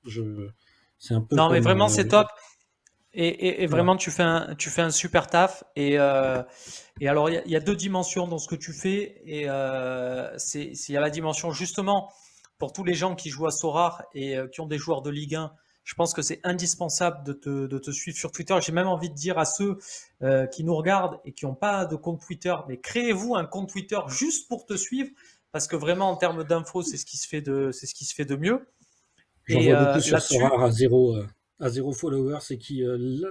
Speaker 4: c'est un peu
Speaker 1: Non, mais
Speaker 4: comme.
Speaker 1: vraiment, c'est top. Et
Speaker 4: Voilà.
Speaker 1: vraiment, tu fais un super taf. Et alors, il y a deux dimensions dans ce que tu fais. Et il y a la dimension, justement, pour tous les gens qui jouent à Sorare et qui ont des joueurs de Ligue 1, je pense que c'est indispensable de te suivre sur Twitter. J'ai même envie de dire à ceux qui nous regardent et qui n'ont pas de compte Twitter, mais créez-vous un compte Twitter juste pour te suivre. parce que vraiment en termes d'infos, c'est ce qui se fait de mieux.
Speaker 4: J'en
Speaker 1: Et
Speaker 4: vois beaucoup sur
Speaker 1: là-dessus,
Speaker 4: Sora à 0 followers et qui, là,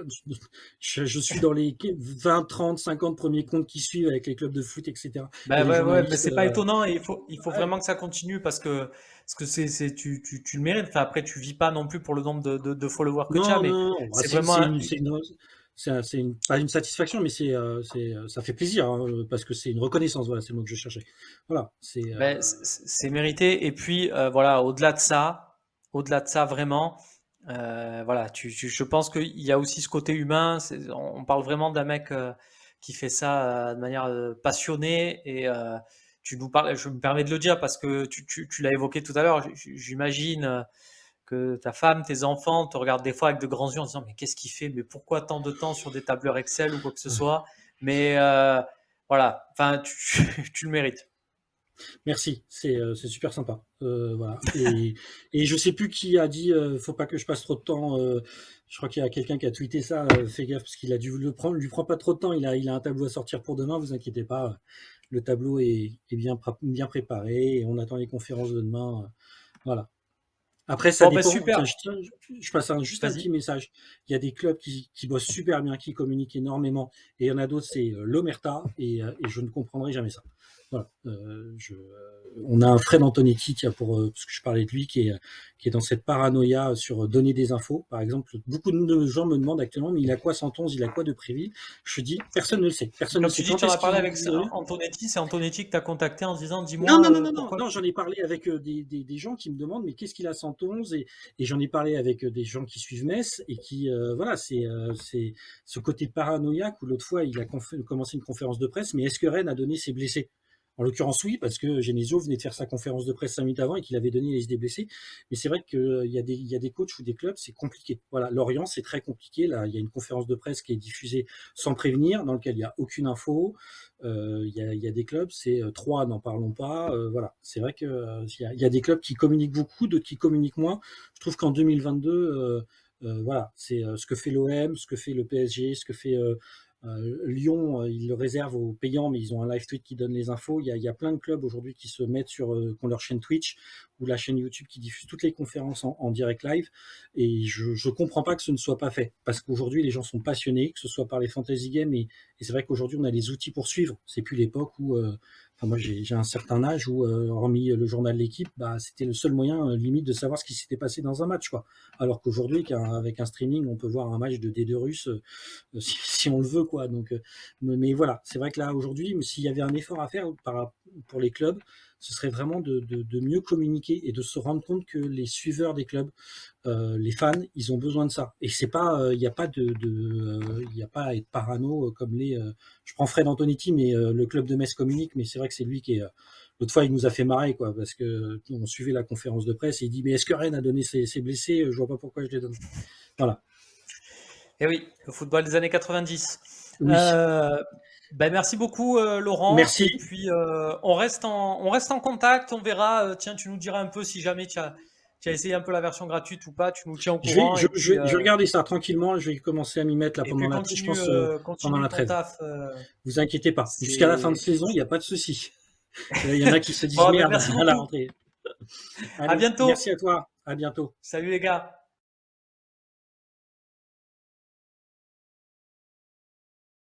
Speaker 4: je suis dans les 20, 30, 50 premiers comptes qui suivent avec les clubs de foot, etc. Il y a
Speaker 1: bah
Speaker 4: des
Speaker 1: ouais, ouais, mais
Speaker 4: journalistes.
Speaker 1: c'est pas étonnant et il faut
Speaker 4: Ouais.
Speaker 1: vraiment que ça continue parce que tu le mérites. Enfin, après, tu vis pas non plus pour le nombre de followers que tu as,
Speaker 4: Non,
Speaker 1: mais
Speaker 4: non, bah,
Speaker 1: c'est vraiment
Speaker 4: pas une satisfaction, mais ça fait plaisir, hein, parce que c'est une reconnaissance. Voilà, c'est le mot que je cherchais. Voilà,
Speaker 1: ben, c'est mérité. Et puis, voilà, au-delà de ça, vraiment, voilà, je pense qu'il y a aussi ce côté humain. On parle vraiment d'un mec qui fait ça de manière passionnée. Et tu nous parles, je me permets de le dire parce que tu l'as évoqué tout à l'heure. J'imagine que ta femme, tes enfants te regardent des fois avec de grands yeux en disant mais qu'est-ce qu'il fait? Mais pourquoi tant de temps sur des tableurs Excel ou quoi que ce soit? Mais voilà, enfin, tu le mérites.
Speaker 4: Merci, c'est super sympa. Voilà. Et je sais plus qui a dit faut pas que je passe trop de temps. Je crois qu'il y a quelqu'un qui a tweeté ça. Fais gaffe parce qu'il a dû le prendre. Lui prend pas trop de temps. Il a un tableau à sortir pour demain. Vous inquiétez pas. Le tableau est bien préparé et on attend les conférences de demain. Voilà. Après, ça
Speaker 1: Bon, ben
Speaker 4: dépend. Tiens,
Speaker 1: super.
Speaker 4: je passe juste un petit
Speaker 1: Vas-y.
Speaker 4: message. Il y a des clubs qui bossent super bien, qui communiquent énormément, et il y en a d'autres, c'est l'Omerta, et je ne comprendrai jamais ça. Voilà. On a un Fred Antonetti, tiens, parce que je parlais de lui, qui est dans cette paranoïa sur donner des infos. Par exemple, beaucoup de gens me demandent actuellement, mais il a quoi 111, il a quoi de Préville? Je dis, personne ne le sait. Personne ne
Speaker 1: Quand
Speaker 4: sait
Speaker 1: tu dis que
Speaker 4: quand
Speaker 1: tu en
Speaker 4: est-ce
Speaker 1: as parlé avec
Speaker 4: qu'il.
Speaker 1: Antonetti, c'est Antonetti que tu as contacté en se disant
Speaker 4: Non,
Speaker 1: dis-moi
Speaker 4: non, non, non, non,
Speaker 1: pourquoi.
Speaker 4: non, j'en ai parlé avec des gens qui me demandent, mais qu'est-ce qu'il a 111 et j'en ai parlé avec des gens qui suivent Metz et qui, voilà, c'est ce côté paranoïaque où l'autre fois il a commencé une conférence de presse, mais est-ce que Rennes a donné ses blessés? En l'occurrence, oui, parce que Genesio venait de faire sa conférence de presse 5 minutes avant et qu'il avait donné les listes des blessés. Mais c'est vrai qu'il y a des coachs ou des clubs, c'est compliqué. Voilà, Lorient, c'est très compliqué. Là, il y a une conférence de presse qui est diffusée sans prévenir, dans laquelle il n'y a aucune info. Il y a des clubs, c'est 3, n'en parlons pas. Voilà, c'est vrai qu'il y a des clubs qui communiquent beaucoup, d'autres qui communiquent moins. Je trouve qu'en 2022, voilà, c'est ce que fait l'OM, ce que fait le PSG, ce que fait Lyon, ils le réservent aux payants, mais ils ont un live tweet qui donne les infos. Il y a plein de clubs aujourd'hui qui se mettent qui ont leur chaîne Twitch ou la chaîne YouTube qui diffuse toutes les conférences en direct live. Et je comprends pas que ce ne soit pas fait. Parce qu'aujourd'hui, les gens sont passionnés, que ce soit par les fantasy games. Et c'est vrai qu'aujourd'hui, on a les outils pour suivre. C'est plus l'époque où, enfin, moi, j'ai un certain âge où, hormis le journal de l'équipe, bah, c'était le seul moyen, limite, de savoir ce qui s'était passé dans un match, quoi. Alors qu'aujourd'hui, avec un streaming, on peut voir un match de D2 russe si on le veut, quoi. Donc, mais voilà, c'est vrai que là, aujourd'hui, s'il y avait un effort à faire pour les clubs, ce serait vraiment de mieux communiquer et de se rendre compte que les suiveurs des clubs, les fans, ils ont besoin de ça. Et c'est pas, il n'y a pas il y a pas à être parano comme je prends Fred Antonetti, mais le club de Metz communique, mais c'est vrai que c'est lui qui est. L'autre fois, il nous a fait marrer, quoi, parce que on suivait la conférence de presse et il dit mais est-ce que Rennes a donné ses blessés? Je vois pas pourquoi je les donne. Voilà.
Speaker 1: Eh oui, le football des années 90.
Speaker 4: Oui.
Speaker 1: Ben merci beaucoup Laurent.
Speaker 4: Merci.
Speaker 1: Et puis on reste en contact. On verra. Tiens, tu nous diras un peu si jamais tu as essayé un peu la version gratuite ou pas. Tu nous tiens au courant.
Speaker 4: Je vais regarder ça tranquillement. Je vais commencer à m'y mettre là
Speaker 1: et puis
Speaker 4: je pense pendant
Speaker 1: continue
Speaker 4: la
Speaker 1: ton
Speaker 4: trêve.
Speaker 1: taf.
Speaker 4: Vous inquiétez pas. Jusqu'à la fin de saison, il n'y a pas de souci. Il y en a qui se disent
Speaker 1: Bon, ben
Speaker 4: merde
Speaker 1: merci
Speaker 4: à la
Speaker 1: beaucoup.
Speaker 4: rentrée.
Speaker 1: À
Speaker 4: Allez,
Speaker 1: bientôt.
Speaker 4: merci à toi. À bientôt.
Speaker 1: Salut les gars.